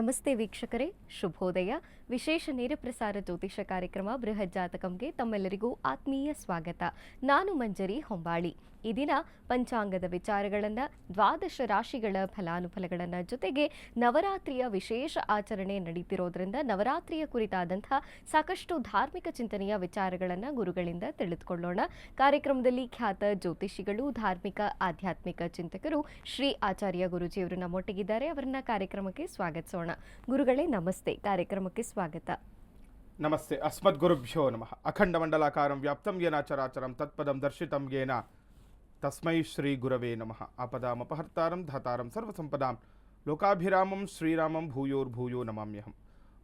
ನಮಸ್ತೆ ವೀಕ್ಷಕರೇ, ಶುಭೋದಯ. ವಿಶೇಷ ನೇರ ಪ್ರಸಾರ ಜ್ಯೋತಿಷ ಕಾರ್ಯಕ್ರಮ ಬೃಹತ್ ಜಾತಕಂಗೆ ತಮ್ಮೆಲ್ಲರಿಗೂ ಆತ್ಮೀಯ ಸ್ವಾಗತ. ನಾನು ಮಂಜರಿ ಹೊಂಬಾಳಿ. ಈ ದಿನ ಪಂಚಾಂಗದ ವಿಚಾರಗಳನ್ನು, ದ್ವಾದಶ ರಾಶಿಗಳ ಫಲಾನುಫಲಗಳನ್ನು, ಜೊತೆಗೆ ನವರಾತ್ರಿಯ ವಿಶೇಷ ಆಚರಣೆ ನಡೀತಿರೋದ್ರಿಂದ ನವರಾತ್ರಿಯ ಕುರಿತಾದಂತಹ ಸಾಕಷ್ಟು ಧಾರ್ಮಿಕ ಚಿಂತನೆಯ ವಿಚಾರಗಳನ್ನು ಗುರುಗಳಿಂದ ತಿಳಿದುಕೊಳ್ಳೋಣ. ಕಾರ್ಯಕ್ರಮದಲ್ಲಿ ಖ್ಯಾತ ಜ್ಯೋತಿಷಿಗಳು, ಧಾರ್ಮಿಕ ಆಧ್ಯಾತ್ಮಿಕ ಚಿಂತಕರು ಶ್ರೀ ಆಚಾರ್ಯ ಗುರುಜಿಯವರು ನಮ್ಮೊಟ್ಟಿಗಿದ್ದಾರೆ. ಅವರನ್ನ ಕಾರ್ಯಕ್ರಮಕ್ಕೆ ಸ್ವಾಗತಿಸೋಣ. ಗುರುಗಳೇ ನಮಸ್ತೆ, ಕಾರ್ಯಕ್ರಮಕ್ಕೆ ಸ್ವಾಗತ. ನಮಸ್ತೆ. ಅಸ್ಮದ್ ಗುರುಭ್ಯೋ ನಮಃ. ಅಖಂಡ ಮಂಡಲಾಕಾರಂ ವ್ಯಾಪ್ತಂ ಯೇನ ಚರಾಚರಂ ತತ್ಪದಂ ದರ್ಶಿತಂ ಯೇನ ತಸ್ಮೈ ಶ್ರೀ ಗುರವೇ ನಮಃ. ಆಪದಾಮಪಹರ್ತಾರಂ ಧಾತಾರಂ ಸರ್ವಸಂಪದಾಂ ಲೋಕಾಭಿರಾಮಂ ಶ್ರೀರಾಮಂ ಭೂಯೋರ್ಭೂಯೋ ನಮಾಮ್ಯಹಂ.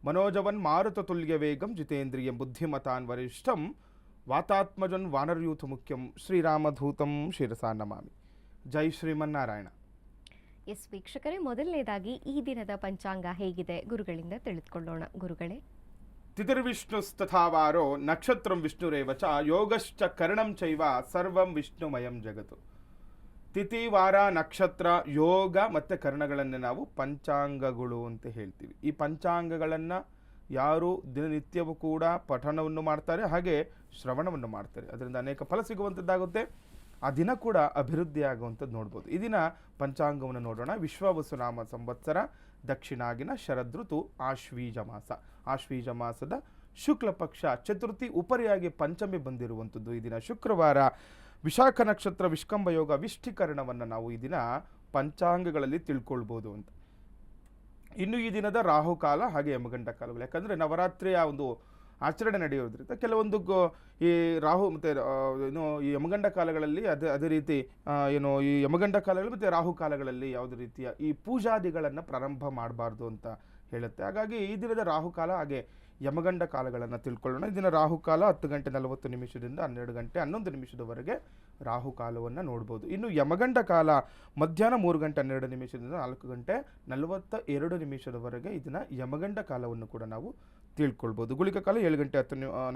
ಮನೋಜವನ್ ಮಾರುತತುಲ್ಯ ವೇಗಂ ಜಿತೇಂದ್ರಿಯಂ ಬುದ್ಧಿಮತಾನ್ ವರಿಷ್ಠಂ ವಾತಾತ್ಮಜನ್ ವಾನರ್ಯೂಥ ಮುಖ್ಯಂ ಶ್ರೀರಾಮಧೂತಂ ಶಿರಸಾ ನಮಾಮಿ. ಜೈ ಶ್ರೀಮನ್ನಾರಾಯಣ. ಎಸ್ ವೀಕ್ಷಕರೇ, ಮೊದಲನೇದಾಗಿ ಈ ದಿನದ ಪಂಚಾಂಗ ಹೇಗಿದೆ ಗುರುಗಳಿಂದ ತಿಳಿದುಕೊಳ್ಳೋಣ. ಗುರುಗಳೇ, ತಿಥಿರ್ವಿಷ್ಣುಸ್ತಥಾವಾರೋ ನಕ್ಷತ್ರಂ ವಿಷ್ಣುರೇವ ಚ ಯೋಗಶ್ಚ ಕರ್ಣಂ ಚೈವ ಸರ್ವಂ ವಿಷ್ಣುಮಯಂ ಜಗತ್ತು. ತಿಥಿ, ವಾರ, ನಕ್ಷತ್ರ, ಯೋಗ ಮತ್ತು ಕರ್ಣಗಳನ್ನು ನಾವು ಪಂಚಾಂಗಗಳು ಅಂತ ಹೇಳ್ತೀವಿ. ಈ ಪಂಚಾಂಗಗಳನ್ನು ಯಾರು ದಿನನಿತ್ಯವೂ ಕೂಡ ಪಠಣವನ್ನು ಮಾಡ್ತಾರೆ, ಹಾಗೆ ಶ್ರವಣವನ್ನು ಮಾಡ್ತಾರೆ. ಅದರಿಂದ ಅನೇಕ ಫಲ ಸಿಗುವಂಥದ್ದಾಗುತ್ತೆ. ಆ ದಿನ ಕೂಡ ಅಭಿವೃದ್ಧಿ ಆಗುವಂಥದ್ದು ನೋಡ್ಬೋದು. ಈ ದಿನ ಪಂಚಾಂಗವನ್ನು ನೋಡೋಣ. ವಿಶ್ವಾವಸುನಾಮ ಸಂವತ್ಸರ, ದಕ್ಷಿಣಾಗಿನ ಶರದೃತು, ಆಶ್ವೀಜ ಮಾಸ. ಆಶ್ವೀಜ ಮಾಸದ ಶುಕ್ಲ ಪಕ್ಷ ಚತುರ್ಥಿ, ಉಪರಿಯಾಗಿ ಪಂಚಮಿ ಬಂದಿರುವಂಥದ್ದು. ಈ ದಿನ ಶುಕ್ರವಾರ. ವಿಶಾಖ ನಕ್ಷತ್ರ, ವಿಷ್ಕಂಭ ಯೋಗ, ವಿಷ್ಟಿಕರಣವನ್ನು ನಾವು ಈ ದಿನ ಪಂಚಾಂಗಗಳಲ್ಲಿ ತಿಳ್ಕೊಳ್ಬೋದು ಅಂತ. ಇನ್ನು ಈ ದಿನದ ರಾಹುಕಾಲ ಹಾಗೆ ಯಮಗಂಡ ಕಾಲಗಳು, ಯಾಕಂದರೆ ನವರಾತ್ರಿಯ ಒಂದು ಆಚರಣೆ ನಡೆಯೋದ್ರಿಂದ ಕೆಲವೊಂದು ಈ ರಾಹು ಮತ್ತು ಏನು ಈ ಯಮಗಂಡ ಕಾಲಗಳಲ್ಲಿ ಅದೇ ರೀತಿ ಏನು ಈ ಯಮಗಂಡ ಕಾಲಗಳು ಮತ್ತು ರಾಹು ಕಾಲಗಳಲ್ಲಿ ಯಾವುದೇ ರೀತಿಯ ಈ ಪೂಜಾದಿಗಳನ್ನು ಪ್ರಾರಂಭ ಮಾಡಬಾರ್ದು ಅಂತ ಹೇಳುತ್ತೆ. ಹಾಗಾಗಿ ಈ ದಿನದ ರಾಹುಕಾಲ ಹಾಗೆ ಯಮಗಂಡ ಕಾಲಗಳನ್ನು ತಿಳ್ಕೊಳ್ಳೋಣ. ಈ ದಿನ ರಾಹುಕಾಲ 10 ಗಂಟೆ 40 ನಿಮಿಷದಿಂದ 12 ಗಂಟೆ 11 ನಿಮಿಷದವರೆಗೆ ರಾಹುಕಾಲವನ್ನು ನೋಡ್ಬೋದು. ಇನ್ನು ಯಮಗಂಡ ಕಾಲ ಮಧ್ಯಾಹ್ನ 3 ಗಂಟೆ 12 ನಿಮಿಷದಿಂದ 4 ಗಂಟೆ 42 ನಿಮಿಷದವರೆಗೆ ಇದನ್ನು ಯಮಗಂಡ ಕಾಲವನ್ನು ಕೂಡ ನಾವು ತಿಳ್ಕೊಳ್ಬೋದು. ಗುಳಿಕ ಕಾಲ 7 ಗಂಟೆ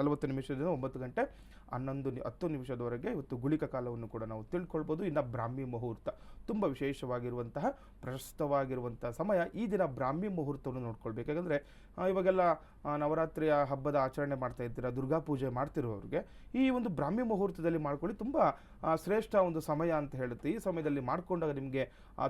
40 ನಿಮಿಷದಿಂದ 9 ಗಂಟೆ 10 ನಿಮಿಷದವರೆಗೆ ಇವತ್ತು ಗುಳಿಕ ಕಾಲವನ್ನು ಕೂಡ ನಾವು ತಿಳ್ಕೊಳ್ಬೋದು. ಇನ್ನು ಬ್ರಾಹ್ಮಿ ಮುಹೂರ್ತ ತುಂಬ ವಿಶೇಷವಾಗಿರುವಂತಹ ಪ್ರಶಸ್ತವಾಗಿರುವಂತಹ ಸಮಯ. ಈ ದಿನ ಬ್ರಾಹ್ಮಿ ಮುಹೂರ್ತವನ್ನು ನೋಡ್ಕೊಳ್ಬೇಕು. ಯಾಕಂದರೆ ಇವಾಗೆಲ್ಲ ನವರಾತ್ರಿಯ ಹಬ್ಬದ ಆಚರಣೆ ಮಾಡ್ತಾ ಇದ್ದೀರಾ, ದುರ್ಗಾ ಪೂಜೆ ಮಾಡ್ತಿರೋರಿಗೆ ಈ ಒಂದು ಬ್ರಾಹ್ಮಿ ಮುಹೂರ್ತದಲ್ಲಿ ಮಾಡ್ಕೊಳ್ಳಿ. ತುಂಬ ಶ್ರೇಷ್ಠ ಒಂದು ಸಮಯ ಅಂತ ಹೇಳುತ್ತೆ. ಈ ಸಮಯದಲ್ಲಿ ಮಾಡಿಕೊಂಡಾಗ ನಿಮಗೆ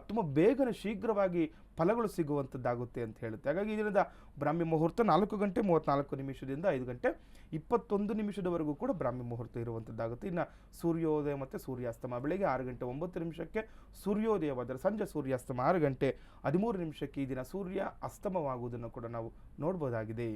ತುಂಬ ಬೇಗನೆ ಶೀಘ್ರವಾಗಿ ಫಲಗಳು ಸಿಗುವಂಥದ್ದಾಗುತ್ತೆ ಅಂತ ಹೇಳುತ್ತೆ. ಹಾಗಾಗಿ ಈ ದಿನದ ಬ್ರಾಹ್ಮಿ ಮುಹೂರ್ತ 4 ಗಂಟೆ 34 ನಿಮಿಷದಿಂದ 5 ಗಂಟೆ 21 ನಿಮಿಷದವರೆಗೂ ಕೂಡ ಬ್ರಾಹ್ಮಿ ಮುಹೂರ್ತ ಇರುವಂಥದ್ದಾಗುತ್ತೆ. ಇನ್ನು ಸೂರ್ಯೋದಯ ಮತ್ತು ಸೂರ್ಯಾಸ್ತಮ ಬೆಳಗ್ಗೆ 6 ಗಂಟೆ 9 ನಿಮಿಷಕ್ಕೆ ಸೂರ್ಯೋದಯವಾದರೆ ಸಂಜೆ ಸೂರ್ಯಾಸ್ತಮ 6 ಗಂಟೆ 13 ನಿಮಿಷಕ್ಕೆ ಈ ದಿನ ಸೂರ್ಯ ಅಸ್ತಮವಾಗುವುದನ್ನು ಕೂಡ ನಾವು ನೋಡ್ಬೋದಾಗಿದೆ.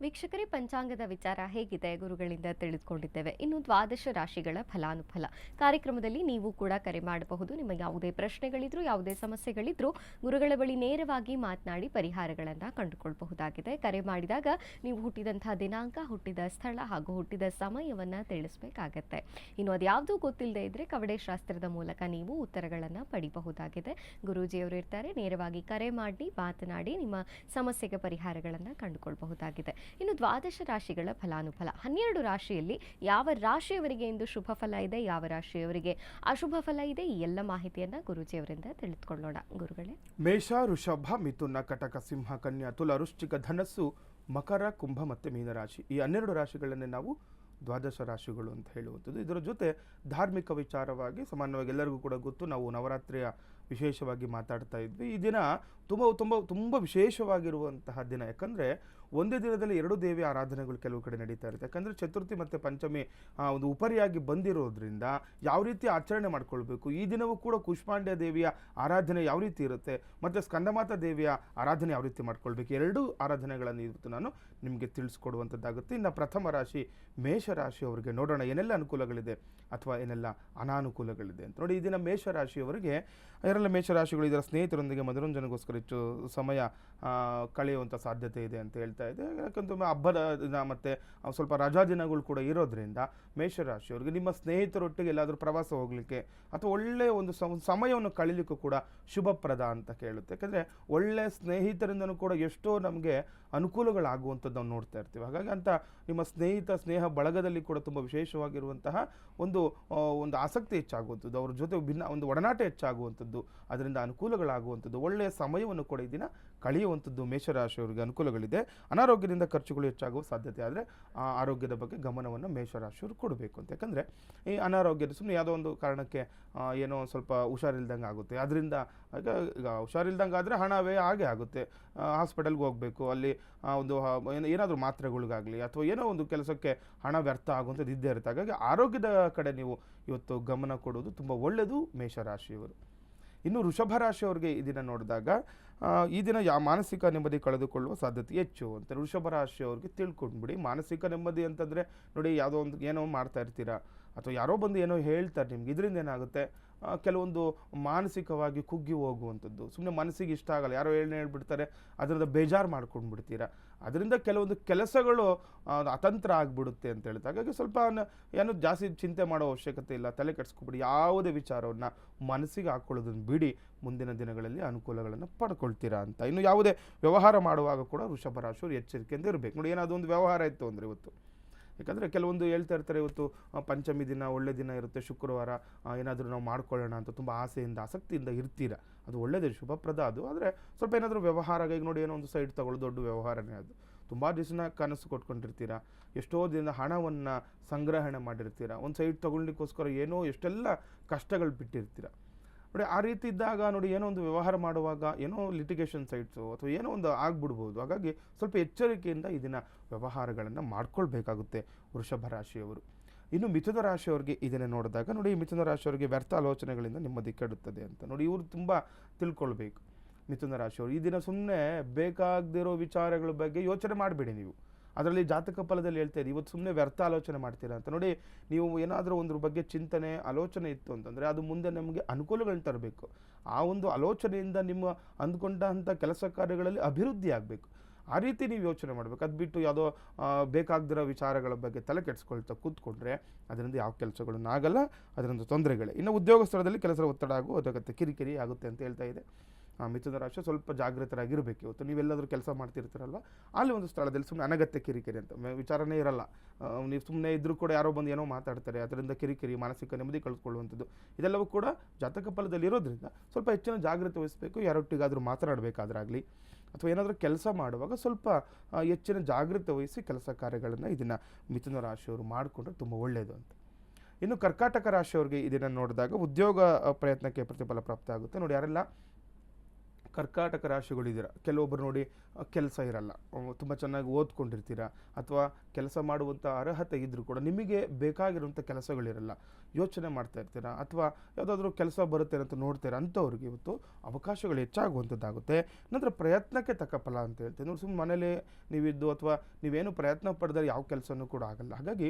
ವೀಕ್ಷಕರೇ, ಪಂಚಾಂಗದ ವಿಚಾರ ಹೇಗಿದೆ ಗುರುಗಳಿಂದ ತಿಳಿದುಕೊಂಡಿದ್ದೇವೆ. ಇನ್ನು ದ್ವಾದಶ ರಾಶಿಗಳ ಫಲಾನುಫಲ ಕಾರ್ಯಕ್ರಮದಲ್ಲಿ ನೀವು ಕೂಡ ಕರೆ ಮಾಡಬಹುದು. ನಿಮಗೆ ಯಾವುದೇ ಪ್ರಶ್ನೆಗಳಿದ್ರು, ಯಾವುದೇ ಸಮಸ್ಯೆಗಳಿದ್ರು ಗುರುಗಳ ಬಳಿ ನೇರವಾಗಿ ಮಾತನಾಡಿ ಪರಿಹಾರಗಳನ್ನು ಕಂಡುಕೊಳ್ಳಬಹುದಾಗಿದೆ. ಕರೆ ಮಾಡಿದಾಗ ನೀವು ಹುಟ್ಟಿದಂತಹ ದಿನಾಂಕ, ಹುಟ್ಟಿದ ಸ್ಥಳ ಹಾಗೂ ಹುಟ್ಟಿದ ಸಮಯವನ್ನು ತಿಳಿಸಬೇಕಾಗತ್ತೆ. ಇನ್ನು ಅದ್ಯಾವುದೂ ಗೊತ್ತಿಲ್ಲದೆ ಇದ್ದರೆ ಕವಡೆ ಶಾಸ್ತ್ರದ ಮೂಲಕ ನೀವು ಉತ್ತರಗಳನ್ನು ಪಡಿಬಹುದಾಗಿದೆ. ಗುರೂಜಿಯವರು ಇರ್ತಾರೆ, ನೇರವಾಗಿ ಕರೆ ಮಾಡಿ ಮಾತನಾಡಿ ನಿಮ್ಮ ಸಮಸ್ಯೆಗೆ ಪರಿಹಾರಗಳನ್ನು ಕಂಡುಕೊಳ್ಳಬಹುದಾಗಿದೆ. ಇನ್ನು ದ್ವಾದಶ ರಾಶಿಗಳ ಫಲಾನುಫಲ, 12 ರಾಶಿಯಲ್ಲಿ ಯಾವ ರಾಶಿಯವರಿಗೆ ಇಂದು ಶುಭ ಫಲ ಇದೆ, ಯಾವ ರಾಶಿಯವರಿಗೆ ಅಶುಭ ಫಲ ಇದೆ, ಈ ಎಲ್ಲ ಮಾಹಿತಿಯನ್ನ ಗುರೂಜಿಯವರಿಂದ ತಿಳಿದುಕೊಳ್ಳೋಣ. ಗುರುಗಳೇ, ಮೇಷ, ವೃಷಭ, ಮಿಥುನ, ಕಟಕ, ಸಿಂಹ, ಕನ್ಯಾ, ತುಲ, ವೃಶ್ಚಿಕ, ಧನಸ್ಸು, ಮಕರ, ಕುಂಭ ಮತ್ತು ಮೀನರಾಶಿ. ಈ 12 ರಾಶಿಗಳನ್ನೇ ನಾವು ದ್ವಾದಶ ರಾಶಿಗಳು ಅಂತ ಹೇಳುವಂಥದ್ದು. ಇದರ ಜೊತೆ ಧಾರ್ಮಿಕ ವಿಚಾರವಾಗಿ ಸಾಮಾನ್ಯವಾಗಿ ಎಲ್ಲರಿಗೂ ಕೂಡ ಗೊತ್ತು, ನಾವು ನವರಾತ್ರಿಯ ವಿಶೇಷವಾಗಿ ಮಾತಾಡ್ತಾ ಇದ್ವಿ. ಈ ದಿನ ತುಂಬ ತುಂಬ ತುಂಬ ವಿಶೇಷವಾಗಿರುವಂತಹ ದಿನ. ಯಾಕಂದರೆ ಒಂದೇ ದಿನದಲ್ಲಿ 2 ದೇವಿ ಆರಾಧನೆಗಳು ಕೆಲವು ಕಡೆ ನಡೀತಾ ಇರುತ್ತೆ. ಯಾಕಂದರೆ ಚತುರ್ಥಿ ಮತ್ತು ಪಂಚಮಿ ಒಂದು ಉಪರಿಯಾಗಿ ಬಂದಿರೋದ್ರಿಂದ ಯಾವ ರೀತಿ ಆಚರಣೆ ಮಾಡ್ಕೊಳ್ಬೇಕು, ಈ ದಿನವೂ ಕೂಡ ಕುಷ್ಮಾಂಡ್ಯ ದೇವಿಯ ಆರಾಧನೆ ಯಾವ ರೀತಿ ಇರುತ್ತೆ ಮತ್ತು ಸ್ಕಂದಮಾತಾ ದೇವಿಯ ಆರಾಧನೆ ಯಾವ ರೀತಿ ಮಾಡ್ಕೊಳ್ಬೇಕು, 2 ಆರಾಧನೆಗಳನ್ನು ಇವತ್ತು ನಾನು ನಿಮಗೆ ತಿಳಿಸ್ಕೊಡುವಂಥದ್ದಾಗುತ್ತೆ. ಇನ್ನು ಪ್ರಥಮ ರಾಶಿ ಮೇಷರಾಶಿ ಅವರಿಗೆ ನೋಡೋಣ ಏನೆಲ್ಲ ಅನುಕೂಲಗಳಿದೆ ಅಥವಾ ಏನೆಲ್ಲ ಅನಾನುಕೂಲಗಳಿದೆ ಅಂತ. ನೋಡಿ, ಈ ದಿನ ಮೇಷರಾಶಿಯವರಿಗೆ ಯಾರೆಲ್ಲ ಮೇಷರಾಶಿಗಳು ಇದರ ಸ್ನೇಹಿತರೊಂದಿಗೆ ಮನೋರಂಜನೆಗೋಸ್ಕರ ಹೆಚ್ಚು ಸಮಯ ಕಳೆಯುವಂಥ ಸಾಧ್ಯತೆ ಇದೆ ಅಂತ ಹೇಳ್ತಾ ಇದೆ. ಯಾಕಂತಂದರೆ ಹಬ್ಬದ ದಿನ ಮತ್ತು ಸ್ವಲ್ಪ ರಜಾ ದಿನಗಳು ಕೂಡ ಇರೋದ್ರಿಂದ ಮೇಷರಾಶಿಯವರಿಗೆ ನಿಮ್ಮ ಸ್ನೇಹಿತರೊಟ್ಟಿಗೆ ಎಲ್ಲಾದರೂ ಪ್ರವಾಸ ಹೋಗಲಿಕ್ಕೆ ಅಥವಾ ಒಳ್ಳೆಯ ಒಂದು ಸಮಯವನ್ನು ಕಳೀಲಿಕ್ಕೂ ಕೂಡ ಶುಭಪ್ರದ ಅಂತ ಕೇಳುತ್ತೆ. ಯಾಕಂದರೆ ಒಳ್ಳೆಯ ಸ್ನೇಹಿತರಿಂದನೂ ಕೂಡ ಎಷ್ಟೋ ನಮಗೆ ಅನುಕೂಲಗಳಾಗುವಂಥದ್ದು ನಾವು ನೋಡ್ತಾ ಇರ್ತೀವಿ. ಹಾಗಾಗಿ ಅಂತ ನಿಮ್ಮ ಸ್ನೇಹ ಬಳಗದಲ್ಲಿ ಕೂಡ ತುಂಬ ವಿಶೇಷವಾಗಿರುವಂತಹ ಒಂದು ಆಸಕ್ತಿ ಹೆಚ್ಚಾಗುವಂಥದ್ದು, ಅವ್ರ ಜೊತೆ ಒಂದು ಒಡನಾಟ ಹೆಚ್ಚಾಗುವಂಥದ್ದು, ಅದರಿಂದ ಅನುಕೂಲಗಳಾಗುವಂಥದ್ದು, ಒಳ್ಳೆಯ ಸಮಯವನ್ನು ಕೂಡ ಈ ದಿನ ಕಳೆಯುವಂಥದ್ದು ಮೇಷರಾಶಿಯವರಿಗೆ ಅನುಕೂಲಗಳಿದೆ. ಅನಾರೋಗ್ಯದಿಂದ ಖರ್ಚುಗಳು ಹೆಚ್ಚಾಗುವ ಸಾಧ್ಯತೆ, ಆದರೆ ಆರೋಗ್ಯದ ಬಗ್ಗೆ ಗಮನವನ್ನು ಮೇಷರಾಶಿಯವರು ಕೊಡಬೇಕು ಅಂತ. ಯಾಕಂದರೆ ಈ ಅನಾರೋಗ್ಯದ ಸುಮ್ಮನೆ ಯಾವುದೋ ಒಂದು ಕಾರಣಕ್ಕೆ ಏನೋ ಒಂದು ಸ್ವಲ್ಪ ಹುಷಾರಿಲ್ದಂಗೆ ಆಗುತ್ತೆ, ಅದರಿಂದ ಈಗ ಹುಷಾರಿಲ್ದಂಗೆ ಆದರೆ ಹಣ ವ್ಯಯ ಹಾಗೆ ಆಗುತ್ತೆ. ಹಾಸ್ಪಿಟಲ್ಗೆ ಹೋಗಬೇಕು, ಅಲ್ಲಿ ಒಂದು ಏನಾದರೂ ಮಾತ್ರೆಗಳಿಗಾಗಲಿ ಅಥವಾ ಏನೋ ಒಂದು ಕೆಲಸಕ್ಕೆ ಹಣ ವ್ಯರ್ಥ ಆಗುವಂಥದ್ದು ಇದ್ದೇ ಇರುತ್ತೆ. ಹಾಗಾಗಿ ಆರೋಗ್ಯದ ಕಡೆ ನೀವು ಇವತ್ತು ಗಮನ ಕೊಡೋದು ತುಂಬ ಒಳ್ಳೆಯದು ಮೇಷರಾಶಿಯವರು. ಇನ್ನು ವೃಷಭ ರಾಶಿಯವರಿಗೆ ಈ ದಿನ ನೋಡಿದಾಗ ಈ ದಿನ ಮಾನಸಿಕ ನೆಮ್ಮದಿ ಕಳೆದುಕೊಳ್ಳುವ ಸಾಧ್ಯತೆ ಹೆಚ್ಚು ಅಂತ. ವೃಷಭ ರಾಶಿಯವ್ರಿಗೆ ತಿಳ್ಕೊಂಡ್ಬಿಡಿ, ಮಾನಸಿಕ ನೆಮ್ಮದಿ ಅಂತಂದರೆ ನೋಡಿ, ಯಾವುದೋ ಒಂದು ಏನೋ ಮಾಡ್ತಾ ಇರ್ತೀರಾ ಅಥವಾ ಯಾರೋ ಬಂದು ಏನೋ ಹೇಳ್ತಾರೆ ನಿಮ್ಗೆ, ಇದರಿಂದ ಏನಾಗುತ್ತೆ ಕೆಲವೊಂದು ಮಾನಸಿಕವಾಗಿ ಕುಗ್ಗಿ ಹೋಗುವಂಥದ್ದು. ಸುಮ್ಮನೆ ಮನಸ್ಸಿಗೆ ಇಷ್ಟ ಆಗಲ್ಲ, ಯಾರೋ ಹೇಳ್ಬಿಡ್ತಾರೆ, ಅದರಿಂದ ಬೇಜಾರು ಮಾಡ್ಕೊಂಡು ಬಿಡ್ತೀರಾ, ಅದರಿಂದ ಕೆಲವೊಂದು ಕೆಲಸಗಳು ಅತಂತ್ರ ಆಗಿಬಿಡುತ್ತೆ ಅಂತ ಹೇಳ್ತಾರೆ. ಹಾಗಾಗಿ ಸ್ವಲ್ಪ ಏನು ಜಾಸ್ತಿ ಚಿಂತೆ ಮಾಡೋ ಅವಶ್ಯಕತೆ ಇಲ್ಲ, ತಲೆ ಕೆಡಿಸ್ಕೊಬಿಡಿ. ಯಾವುದೇ ವಿಚಾರವನ್ನು ಮನಸ್ಸಿಗೆ ಹಾಕ್ಕೊಳ್ಳೋದನ್ನು ಬಿಡಿ, ಮುಂದಿನ ದಿನಗಳಲ್ಲಿ ಅನುಕೂಲಗಳನ್ನು ಪಡ್ಕೊಳ್ತೀರಾ ಅಂತ. ಇನ್ನು ಯಾವುದೇ ವ್ಯವಹಾರ ಮಾಡುವಾಗ ಕೂಡ ವೃಷಭ ರಾಶಿಯವರು ಎಚ್ಚರಿಕೆಯಿಂದ ಇರಬೇಕು. ನೋಡಿ, ಏನಾದರೂ ಒಂದು ವ್ಯವಹಾರ ಇತ್ತು ಅಂದರೆ ಇವತ್ತು, ಯಾಕಂದರೆ ಕೆಲವೊಂದು ಹೇಳ್ತಾ ಇರ್ತಾರೆ ಇವತ್ತು ಪಂಚಮಿ ದಿನ ಒಳ್ಳೆ ದಿನ ಇರುತ್ತೆ, ಶುಕ್ರವಾರ ಏನಾದರೂ ನಾವು ಮಾಡ್ಕೊಳ್ಳೋಣ ಅಂತ ತುಂಬ ಆಸೆಯಿಂದ ಆಸಕ್ತಿಯಿಂದ ಇರ್ತೀರ, ಅದು ಒಳ್ಳೆಯದೇ, ಶುಭಪ್ರದ ಅದು. ಆದರೆ ಸ್ವಲ್ಪ ಏನಾದರೂ ವ್ಯವಹಾರ, ಈಗ ನೋಡಿ ಏನೋ ಒಂದು ಸೈಡ್ ತಗೊಳ್ಳೋದು ದೊಡ್ಡ ವ್ಯವಹಾರನೇ, ಅದು ತುಂಬ ದಿವಸನ ಕನಸು ಕೊಟ್ಕೊಂಡಿರ್ತೀರ, ಎಷ್ಟೋ ದಿನ ಹಣವನ್ನು ಸಂಗ್ರಹಣೆ ಮಾಡಿರ್ತೀರ, ಒಂದು ಸೈಡ್ ತೊಗೊಳ್ಲಿಕ್ಕೋಸ್ಕರ ಏನೋ ಎಷ್ಟೆಲ್ಲ ಕಷ್ಟಗಳು ಬಿಟ್ಟಿರ್ತೀರ ನೋಡಿ. ಆ ರೀತಿ ಇದ್ದಾಗ ನೋಡಿ, ಏನೋ ಒಂದು ವ್ಯವಹಾರ ಮಾಡುವಾಗ ಏನೋ ಲಿಟಿಗೇಷನ್ ಸೈಟ್ಸು ಅಥವಾ ಏನೋ ಒಂದು ಆಗ್ಬಿಡ್ಬೋದು. ಹಾಗಾಗಿ ಸ್ವಲ್ಪ ಎಚ್ಚರಿಕೆಯಿಂದ ಈ ದಿನ ವ್ಯವಹಾರಗಳನ್ನು ಮಾಡ್ಕೊಳ್ಬೇಕಾಗುತ್ತೆ ವೃಷಭ ರಾಶಿಯವರು. ಇನ್ನು ಮಿಥುನ ರಾಶಿಯವರಿಗೆ ಇದನ್ನೇ ನೋಡಿದಾಗ ನೋಡಿ, ಮಿಥುನ ರಾಶಿಯವರಿಗೆ ವ್ಯರ್ಥ ಆಲೋಚನೆಗಳಿಂದ ನೆಮ್ಮದಿ ಕೆಡುತ್ತದೆ ಅಂತ. ನೋಡಿ, ಇವರು ತುಂಬ ತಿಳ್ಕೊಳ್ಬೇಕು ಮಿಥುನ ರಾಶಿಯವರು. ಈ ದಿನ ಸುಮ್ಮನೆ ಬೇಕಾಗದಿರೋ ವಿಚಾರಗಳ ಬಗ್ಗೆ ಯೋಚನೆ ಮಾಡಬೇಡಿ ನೀವು. ಅದರಲ್ಲಿ ಜಾತಕ ಫಲದಲ್ಲಿ ಹೇಳ್ತಾ ಇದೆ, ಇವತ್ತು ಸುಮ್ಮನೆ ವ್ಯರ್ಥ ಆಲೋಚನೆ ಮಾಡ್ತೀರಾ ಅಂತ. ನೋಡಿ, ನೀವು ಏನಾದರೂ ಒಂದ್ರ ಬಗ್ಗೆ ಚಿಂತನೆ ಆಲೋಚನೆ ಇತ್ತು ಅಂತಂದರೆ ಅದು ಮುಂದೆ ನಮಗೆ ಅನುಕೂಲಗಳನ್ನ ತರಬೇಕು. ಆ ಒಂದು ಆಲೋಚನೆಯಿಂದ ನಿಮ್ಮ ಅಂದ್ಕೊಂಡಂಥ ಕೆಲಸ ಕಾರ್ಯಗಳಲ್ಲಿ ಅಭಿವೃದ್ಧಿ ಆಗಬೇಕು. ಆ ರೀತಿ ನೀವು ಯೋಚನೆ ಮಾಡಬೇಕು. ಅದು ಬಿಟ್ಟು ಯಾವುದೋ ಬೇಕಾಗದಿರೋ ವಿಚಾರಗಳ ಬಗ್ಗೆ ತಲೆ ಕೆಡಿಸ್ಕೊಳ್ತಾ ಕೂತ್ಕೊಂಡ್ರೆ ಅದರಿಂದ ಯಾವ ಕೆಲಸಗಳನ್ನು ಆಗಲ್ಲ, ಅದರಿಂದ ತೊಂದರೆಗಳೇ. ಇನ್ನು ಉದ್ಯೋಗ ಸ್ಥಳದಲ್ಲಿ ಕೆಲಸದ ಒತ್ತಡ ಆಗುತ್ತೆ, ಕಿರಿಕಿರಿ ಆಗುತ್ತೆ ಅಂತ ಹೇಳ್ತಾ ಇದೆ. ಮಿಥುನ ರಾಶಿ ಸ್ವಲ್ಪ ಜಾಗೃತರಾಗಿರಬೇಕು. ಇವತ್ತು ನೀವೆಲ್ಲಾದರೂ ಕೆಲಸ ಮಾಡ್ತಿರ್ತೀರಲ್ವ, ಅಲ್ಲಿ ಒಂದು ಸ್ಥಳದಲ್ಲಿ ಸುಮ್ಮನೆ ಅನಗತ್ಯ ಕಿರಿಕಿರಿ ಅಂತ ವಿಚಾರನೇ ಇರಲ್ಲ, ನೀವು ಸುಮ್ಮನೆ ಇದ್ರೂ ಕೂಡ ಯಾರೋ ಬಂದು ಏನೋ ಮಾತಾಡ್ತಾರೆ, ಅದರಿಂದ ಕಿರಿಕಿರಿ, ಮಾನಸಿಕ ನೆಮ್ಮದಿ ಕಳೆದುಕೊಳ್ಳುವಂಥದ್ದು ಇದೆಲ್ಲವೂ ಕೂಡ ಜಾತಕ ಫಲದಲ್ಲಿ ಇರೋದ್ರಿಂದ ಸ್ವಲ್ಪ ಹೆಚ್ಚಿನ ಜಾಗೃತಿ ವಹಿಸಬೇಕು. ಯಾರೊಟ್ಟಿಗಾದರೂ ಮಾತನಾಡಬೇಕಾದ್ರಾಗಲಿ ಅಥವಾ ಏನಾದರೂ ಕೆಲಸ ಮಾಡುವಾಗ ಸ್ವಲ್ಪ ಹೆಚ್ಚಿನ ಜಾಗೃತಿ ವಹಿಸಿ ಕೆಲಸ ಕಾರ್ಯಗಳನ್ನು ಇದನ್ನು ಮಿಥುನ ರಾಶಿಯವರು ಮಾಡಿಕೊಂಡ್ರೆ ತುಂಬ ಒಳ್ಳೆಯದು ಅಂತ. ಇನ್ನು ಕರ್ಕಾಟಕ ರಾಶಿಯವರಿಗೆ ಇದನ್ನು ನೋಡಿದಾಗ ಉದ್ಯೋಗ ಪ್ರಯತ್ನಕ್ಕೆ ಪ್ರತಿಫಲ ಪ್ರಾಪ್ತಿ ಆಗುತ್ತೆ. ನೋಡಿ, ಯಾರೆಲ್ಲ ಕರ್ಕಾಟಕ ರಾಶಿಗಳಿದ್ದೀರ, ಕೆಲವೊಬ್ಬರು ನೋಡಿ ಕೆಲಸ ಇರಲ್ಲ, ತುಂಬ ಚೆನ್ನಾಗಿ ಓದ್ಕೊಂಡಿರ್ತೀರ ಅಥವಾ ಕೆಲಸ ಮಾಡುವಂಥ ಅರ್ಹತೆ ಇದ್ದರೂ ಕೂಡ ನಿಮಗೆ ಬೇಕಾಗಿರುವಂಥ ಕೆಲಸಗಳಿರಲ್ಲ, ಯೋಚನೆ ಮಾಡ್ತಾ ಇರ್ತೀರ ಅಥವಾ ಯಾವುದಾದ್ರೂ ಕೆಲಸ ಬರುತ್ತೆ ಅಂತ ನೋಡ್ತೀರ, ಅಂಥವ್ರಿಗೆ ಇವತ್ತು ಅವಕಾಶಗಳು ಹೆಚ್ಚಾಗುವಂಥದ್ದಾಗುತ್ತೆ. ನಂತರ ಪ್ರಯತ್ನಕ್ಕೆ ತಕ್ಕ ಫಲ ಅಂತ ಹೇಳ್ತೀನಿ. ನೋಡಿ, ಸುಮ್ಮನೆ ಮನೇಲಿ ನೀವಿದ್ದು ಅಥವಾ ನೀವೇನು ಪ್ರಯತ್ನ ಪಡೆದರೆ ಯಾವ ಕೆಲಸನೂ ಕೂಡ ಆಗಲ್ಲ. ಹಾಗಾಗಿ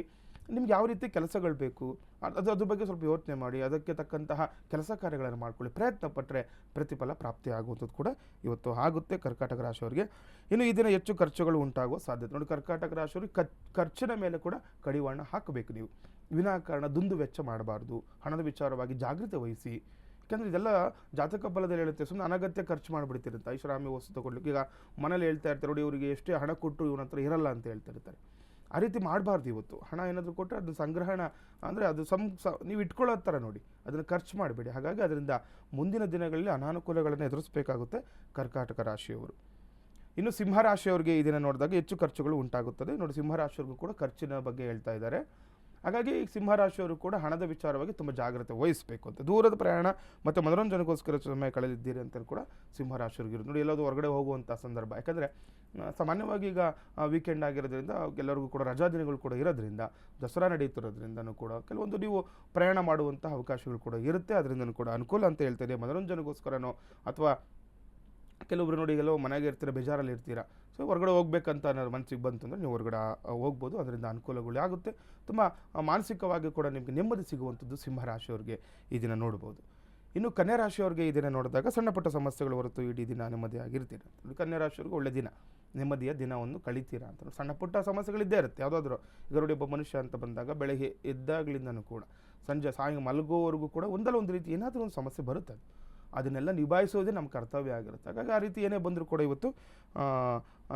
ನಿಮ್ಗೆ ಯಾವ ರೀತಿ ಕೆಲಸಗಳು ಬೇಕು ಅದ್ರ ಬಗ್ಗೆ ಸ್ವಲ್ಪ ಯೋಚನೆ ಮಾಡಿ, ಅದಕ್ಕೆ ತಕ್ಕಂತಹ ಕೆಲಸ ಕಾರ್ಯಗಳನ್ನು ಮಾಡ್ಕೊಳ್ಳಿ. ಪ್ರಯತ್ನ ಪಟ್ಟರೆ ಪ್ರತಿಫಲ ಪ್ರಾಪ್ತಿ ಆಗುವಂಥದ್ದು ಕೂಡ ಇವತ್ತು ಆಗುತ್ತೆ ಕರ್ಕಾಟಕ ರಾಶಿಯವರಿಗೆ. ಇನ್ನು ಈ ದಿನ ಹೆಚ್ಚು ಖರ್ಚುಗಳು ಉಂಟಾಗುವ ಸಾಧ್ಯತೆ. ನೋಡಿ, ಕರ್ಕಾಟಕ ರಾಶಿಯವರಿಗೆ ಖರ್ಚಿನ ಮೇಲೆ ಕೂಡ ಕಡಿವಾಣ ಹಾಕಬೇಕು. ನೀವು ವಿನಾಕಾರಣ ದುಂದು ವೆಚ್ಚ ಮಾಡಬಾರ್ದು. ಹಣದ ವಿಚಾರವಾಗಿ ಜಾಗೃತಿ ವಹಿಸಿ. ಯಾಕಂದರೆ ಇದೆಲ್ಲ ಜಾತಕ ಫಲದಲ್ಲಿ ಹೇಳುತ್ತೆ, ಸುಮ್ಮನೆ ಅನಗತ್ಯ ಖರ್ಚು ಮಾಡಿಬಿಡ್ತಿರುತ್ತೆ. ಐಷಾರಾಮಿ ವಸ್ತು ತೊಗೊಳ್ಲಿಕ್ಕೆ ಈಗ ಮನೇಲಿ ಹೇಳ್ತಾ ಇರ್ತಾರೆ ನೋಡಿ, ಇವರಿಗೆ ಎಷ್ಟೇ ಹಣ ಕೊಟ್ಟರು ಇವನ ಹತ್ರ ಇರಲ್ಲ ಅಂತ ಹೇಳ್ತಾ ಇರ್ತಾರೆ. ಆ ರೀತಿ ಮಾಡಬಾರ್ದು. ಇವತ್ತು ಹಣ ಏನಾದರೂ ಕೊಟ್ಟರೆ ಅದನ್ನು ಸಂಗ್ರಹಣ ಅಂದರೆ ಅದು ನೀವು ಇಟ್ಕೊಳ್ಳೋ ಥರ ನೋಡಿ, ಅದನ್ನು ಖರ್ಚು ಮಾಡಬೇಡಿ. ಹಾಗಾಗಿ ಅದರಿಂದ ಮುಂದಿನ ದಿನಗಳಲ್ಲಿ ಅನಾನುಕೂಲಗಳನ್ನು ಎದುರಿಸಬೇಕಾಗುತ್ತೆ ಕರ್ಕಾಟಕ ರಾಶಿಯವರು. ಇನ್ನು ಸಿಂಹರಾಶಿಯವರಿಗೆ ಈ ದಿನ ನೋಡಿದಾಗ ಹೆಚ್ಚು ಖರ್ಚುಗಳು ಉಂಟಾಗುತ್ತದೆ. ನೋಡಿ, ಸಿಂಹರಾಶಿಯವ್ರಿಗೂ ಕೂಡ ಖರ್ಚಿನ ಬಗ್ಗೆ ಹೇಳ್ತಾ ಇದ್ದಾರೆ. ಹಾಗಾಗಿ ಈ ಸಿಂಹರಾಶಿಯವರು ಕೂಡ ಹಣದ ವಿಚಾರವಾಗಿ ತುಂಬ ಜಾಗ್ರತೆ ವಹಿಸಬೇಕು ಅಂತ. ದೂರದ ಪ್ರಯಾಣ ಮತ್ತು ಮನೋರಂಜನೆಗೋಸ್ಕರ ಸಮಯ ಕಳೆದಿದ್ದೀರಿ ಅಂತ ಕೂಡ ಸಿಂಹರಾಶಿಯವ್ರಿಗಿರೋದು. ನೋಡಿ, ಎಲ್ಲಾದರೂ ಹೊರಗಡೆ ಹೋಗುವಂಥ ಸಂದರ್ಭ, ಯಾಕಂದರೆ ಸಾಮಾನ್ಯವಾಗಿ ಈಗ ವೀಕೆಂಡ್ ಆಗಿರೋದ್ರಿಂದ ಎಲ್ಲರಿಗೂ ಕೂಡ ರಜಾ ದಿನಗಳು ಕೂಡ ಇರೋದ್ರಿಂದ, ದಸರಾ ನಡೀತಿರೋದ್ರಿಂದನೂ ಕೂಡ ಕೆಲವೊಂದು ನೀವು ಪ್ರಯಾಣ ಮಾಡುವಂಥ ಅವಕಾಶಗಳು ಕೂಡ ಇರುತ್ತೆ. ಅದರಿಂದನೂ ಕೂಡ ಅನುಕೂಲ ಅಂತ ಹೇಳ್ತಿದೆ. ಮನೋರಂಜನೆಗೋಸ್ಕರನೋ ಅಥವಾ ಕೆಲವೊಬ್ರು ನೋಡಿ ಎಲ್ಲೋ ಮನೆಗೆ ಇರ್ತೀರ, ಬೇಜಾರಲ್ಲಿ ಇರ್ತೀರ, ಸೊ ಹೊರಗಡೆ ಹೋಗ್ಬೇಕಂತ ಅನ್ನೋದು ಮನಸ್ಸಿಗೆ ಬಂತು ಅಂದರೆ ನೀವು ಹೊರಗಡೆ ಹೋಗ್ಬೋದು. ಅದರಿಂದ ಅನುಕೂಲಗಳು ಆಗುತ್ತೆ. ತುಂಬ ಮಾನಸಿಕವಾಗಿ ಕೂಡ ನಿಮಗೆ ನೆಮ್ಮದಿ ಸಿಗುವಂಥದ್ದು ಸಿಂಹರಾಶಿಯವ್ರಿಗೆ ಈ ದಿನ ನೋಡ್ಬೋದು. ಇನ್ನು ಕನ್ಯಾ ರಾಶಿಯವ್ರಿಗೆ ಈ ದಿನ ನೋಡಿದಾಗ ಸಣ್ಣ ಪುಟ್ಟ ಸಮಸ್ಯೆಗಳು ಹೊರತು ಇಡೀ ದಿನ ನೆಮ್ಮದಿಯಾಗಿರ್ತೀರ. ಕನ್ಯಾ ರಾಶಿಯವ್ರಿಗೆ ಒಳ್ಳೆ ದಿನ, ನೆಮ್ಮದಿಯ ದಿನವನ್ನು ಕಳಿತೀರಾ ಅಂತ. ಸಣ್ಣ ಪುಟ್ಟ ಸಮಸ್ಯೆಗಳಿದ್ದೇ ಇರುತ್ತೆ ಯಾವುದಾದ್ರೂ. ಈಗ ನೋಡಿ, ಒಬ್ಬ ಮನುಷ್ಯ ಅಂತ ಬಂದಾಗ ಬೆಳಗ್ಗೆ ಎದ್ದಾಗಲಿಂದನೂ ಕೂಡ ಸಂಜೆ ಸಾಯಂಕಾಲ ಮಲಗೋವರೆಗೂ ಕೂಡ ಒಂದಲ್ಲ ಒಂದು ರೀತಿ ಏನಾದರೂ ಒಂದು ಸಮಸ್ಯೆ ಬರುತ್ತೆ. ಅದನ್ನೆಲ್ಲ ನಿಭಾಯಿಸೋದೇ ನಮ್ಮ ಕರ್ತವ್ಯ ಆಗಿರುತ್ತೆ. ಹಾಗಾಗಿ ಆ ರೀತಿ ಏನೇ ಬಂದರೂ ಕೂಡ ಇವತ್ತು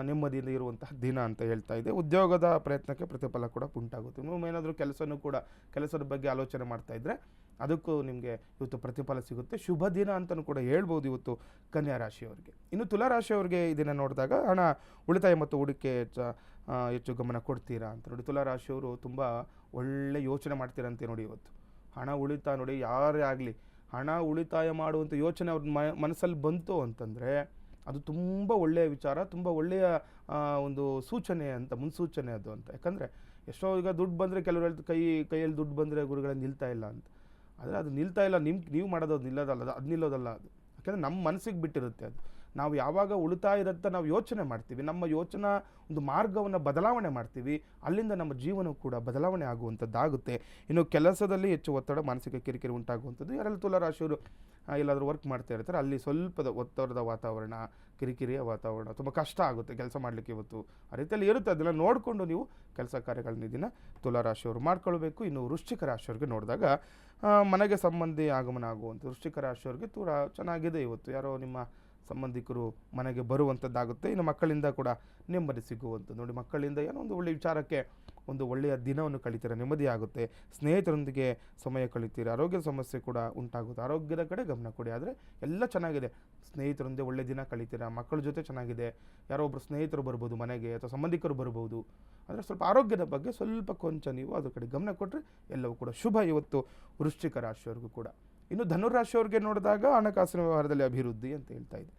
ನೆಮ್ಮದಿಯಿಂದ ಇರುವಂತಹ ದಿನ ಅಂತ ಹೇಳ್ತಾ ಇದೆ. ಉದ್ಯೋಗದ ಪ್ರಯತ್ನಕ್ಕೆ ಪ್ರತಿಫಲ ಕೂಡ ಉಂಟಾಗುತ್ತೆ. ನೀವು ಏನಾದರೂ ಕೆಲಸದ ಬಗ್ಗೆ ಆಲೋಚನೆ ಮಾಡ್ತಾ ಇದ್ದರೆ ಅದಕ್ಕೂ ನಿಮಗೆ ಇವತ್ತು ಪ್ರತಿಫಲ ಸಿಗುತ್ತೆ. ಶುಭ ದಿನ ಅಂತಲೂ ಕೂಡ ಹೇಳ್ಬೋದು ಇವತ್ತು ಕನ್ಯಾ ರಾಶಿಯವರಿಗೆ. ಇನ್ನು ತುಲಾ ರಾಶಿಯವರಿಗೆ ಇದನ್ನು ನೋಡಿದಾಗ ಹಣ ಉಳಿತಾಯ ಮತ್ತು ಹೂಡಿಕೆ ಹೆಚ್ಚು ಗಮನ ಕೊಡ್ತೀರಾ ಅಂತ ನೋಡಿ. ತುಲಾ ರಾಶಿಯವರು ತುಂಬ ಒಳ್ಳೆ ಯೋಚನೆ ಮಾಡ್ತೀರಂತೆ ನೋಡಿ. ಇವತ್ತು ಹಣ ಉಳಿತಾಯ ನೋಡಿ, ಯಾರೇ ಆಗಲಿ ಹಣ ಉಳಿತಾಯ ಮಾಡುವಂಥ ಯೋಚನೆ ಅವ್ರ ಮನಸ್ಸಲ್ಲಿ ಬಂತು ಅಂತಂದರೆ ಅದು ತುಂಬ ಒಳ್ಳೆಯ ವಿಚಾರ, ತುಂಬ ಒಳ್ಳೆಯ ಒಂದು ಸೂಚನೆ ಅಂತ, ಮುನ್ಸೂಚನೆ ಅದು ಅಂತ. ಯಾಕಂದರೆ ಎಷ್ಟೋ ಈಗ ದುಡ್ಡು ಬಂದರೆ ಕೆಲವರು ಹೇಳ್ತಾರೆ ಕೈಯಲ್ಲಿ ದುಡ್ಡು ಬಂದರೆ ಗುರುಗಳಲ್ಲಿ ನಿಲ್ತಾ ಇಲ್ಲ ಅಂತ. ಆದರೆ ಅದು ನಿಲ್ತಾ ಇಲ್ಲ, ನೀವು ಮಾಡೋದು ಅದು ನಿಲ್ಲೋದಲ್ಲ ಅದು. ಯಾಕೆಂದರೆ ನಮ್ಮ ಮನಸ್ಸಿಗೆ ಬಿಟ್ಟಿರುತ್ತೆ ಅದು. ನಾವು ಯಾವಾಗ ಉಳಿತಾಯ ಇರುತ್ತೆ ನಾವು ಯೋಚನೆ ಮಾಡ್ತೀವಿ, ನಮ್ಮ ಯೋಚನಾ ಒಂದು ಮಾರ್ಗವನ್ನು ಬದಲಾವಣೆ ಮಾಡ್ತೀವಿ, ಅಲ್ಲಿಂದ ನಮ್ಮ ಜೀವನ ಕೂಡ ಬದಲಾವಣೆ ಆಗುವಂಥದ್ದಾಗುತ್ತೆ. ಇನ್ನು ಕೆಲಸದಲ್ಲಿ ಹೆಚ್ಚು ಒತ್ತಡ, ಮಾನಸಿಕ ಕಿರಿಕಿರಿ ಉಂಟಾಗುವಂಥದ್ದು. ಯಾರೆಲ್ಲ ತುಲಾ ರಾಶಿಯವರು ಎಲ್ಲಾದರೂ ವರ್ಕ್ ಮಾಡ್ತಾ ಇರ್ತಾರೆ ಅಲ್ಲಿ ಸ್ವಲ್ಪದ ಒತ್ತಡದ ವಾತಾವರಣ, ಕಿರಿಕಿರಿಯ ವಾತಾವರಣ, ತುಂಬ ಕಷ್ಟ ಆಗುತ್ತೆ ಕೆಲಸ ಮಾಡಲಿಕ್ಕೆ ಇವತ್ತು. ಆ ರೀತಿಯಲ್ಲಿ ಇರುತ್ತೆ. ಅದನ್ನು ನೋಡಿಕೊಂಡು ನೀವು ಕೆಲಸ ಕಾರ್ಯಗಳನ್ನ ಇದನ್ನು ತುಲಾ ರಾಶಿಯವರು ಮಾಡ್ಕೊಳ್ಬೇಕು. ಇನ್ನು ವೃಶ್ಚಿಕ ರಾಶಿಯವ್ರಿಗೆ ನೋಡಿದಾಗ ಮನೆಗೆ ಸಂಬಂಧಿ ಆಗಮನ ಆಗುವಂಥ ವೃಶ್ಚಿಕ ರಾಶಿಯವ್ರಿಗೆ ಚೆನ್ನಾಗಿದೆ ಇವತ್ತು. ಯಾರೋ ನಿಮ್ಮ ಸಂಬಂಧಿಕರು ಮನೆಗೆ ಬರುವಂಥದ್ದಾಗುತ್ತೆ. ಇನ್ನು ಮಕ್ಕಳಿಂದ ಕೂಡ ನೆಮ್ಮದಿ ಸಿಗುವಂಥದ್ದು ನೋಡಿ. ಮಕ್ಕಳಿಂದ ಏನೋ ಒಂದು ಒಳ್ಳೆಯ ವಿಚಾರಕ್ಕೆ ಒಂದು ಒಳ್ಳೆಯ ದಿನವನ್ನು ಕಳೀತೀರ, ನೆಮ್ಮದಿ ಆಗುತ್ತೆ. ಸ್ನೇಹಿತರೊಂದಿಗೆ ಸಮಯ ಕಳೀತೀರ. ಆರೋಗ್ಯದ ಸಮಸ್ಯೆ ಕೂಡ ಉಂಟಾಗುತ್ತೆ, ಆರೋಗ್ಯದ ಕಡೆ ಗಮನ ಕೊಡಿ. ಆದರೆ ಎಲ್ಲ ಚೆನ್ನಾಗಿದೆ, ಸ್ನೇಹಿತರೊಂದಿಗೆ ಒಳ್ಳೆ ದಿನ ಕಳೀತೀರ, ಮಕ್ಕಳ ಜೊತೆ ಚೆನ್ನಾಗಿದೆ. ಯಾರೋ ಒಬ್ಬರು ಸ್ನೇಹಿತರು ಬರ್ಬೋದು ಮನೆಗೆ, ಅಥವಾ ಸಂಬಂಧಿಕರು ಬರ್ಬೋದು. ಆದರೆ ಸ್ವಲ್ಪ ಆರೋಗ್ಯದ ಬಗ್ಗೆ ಸ್ವಲ್ಪ ಕೊಂಚ ನೀವು ಅದ್ರ ಕಡೆ ಗಮನ ಕೊಟ್ಟರೆ ಎಲ್ಲವೂ ಕೂಡ ಶುಭ ಇವತ್ತು ವೃಶ್ಚಿಕ ರಾಶಿಯವ್ರಿಗೂ ಕೂಡ. ಇನ್ನು ಧನುರಾಶಿಯವ್ರಿಗೆ ನೋಡಿದಾಗ ಹಣಕಾಸಿನ ವ್ಯವಹಾರದಲ್ಲಿ ಅಭಿವೃದ್ಧಿ ಅಂತ ಹೇಳ್ತಾ ಇದೆ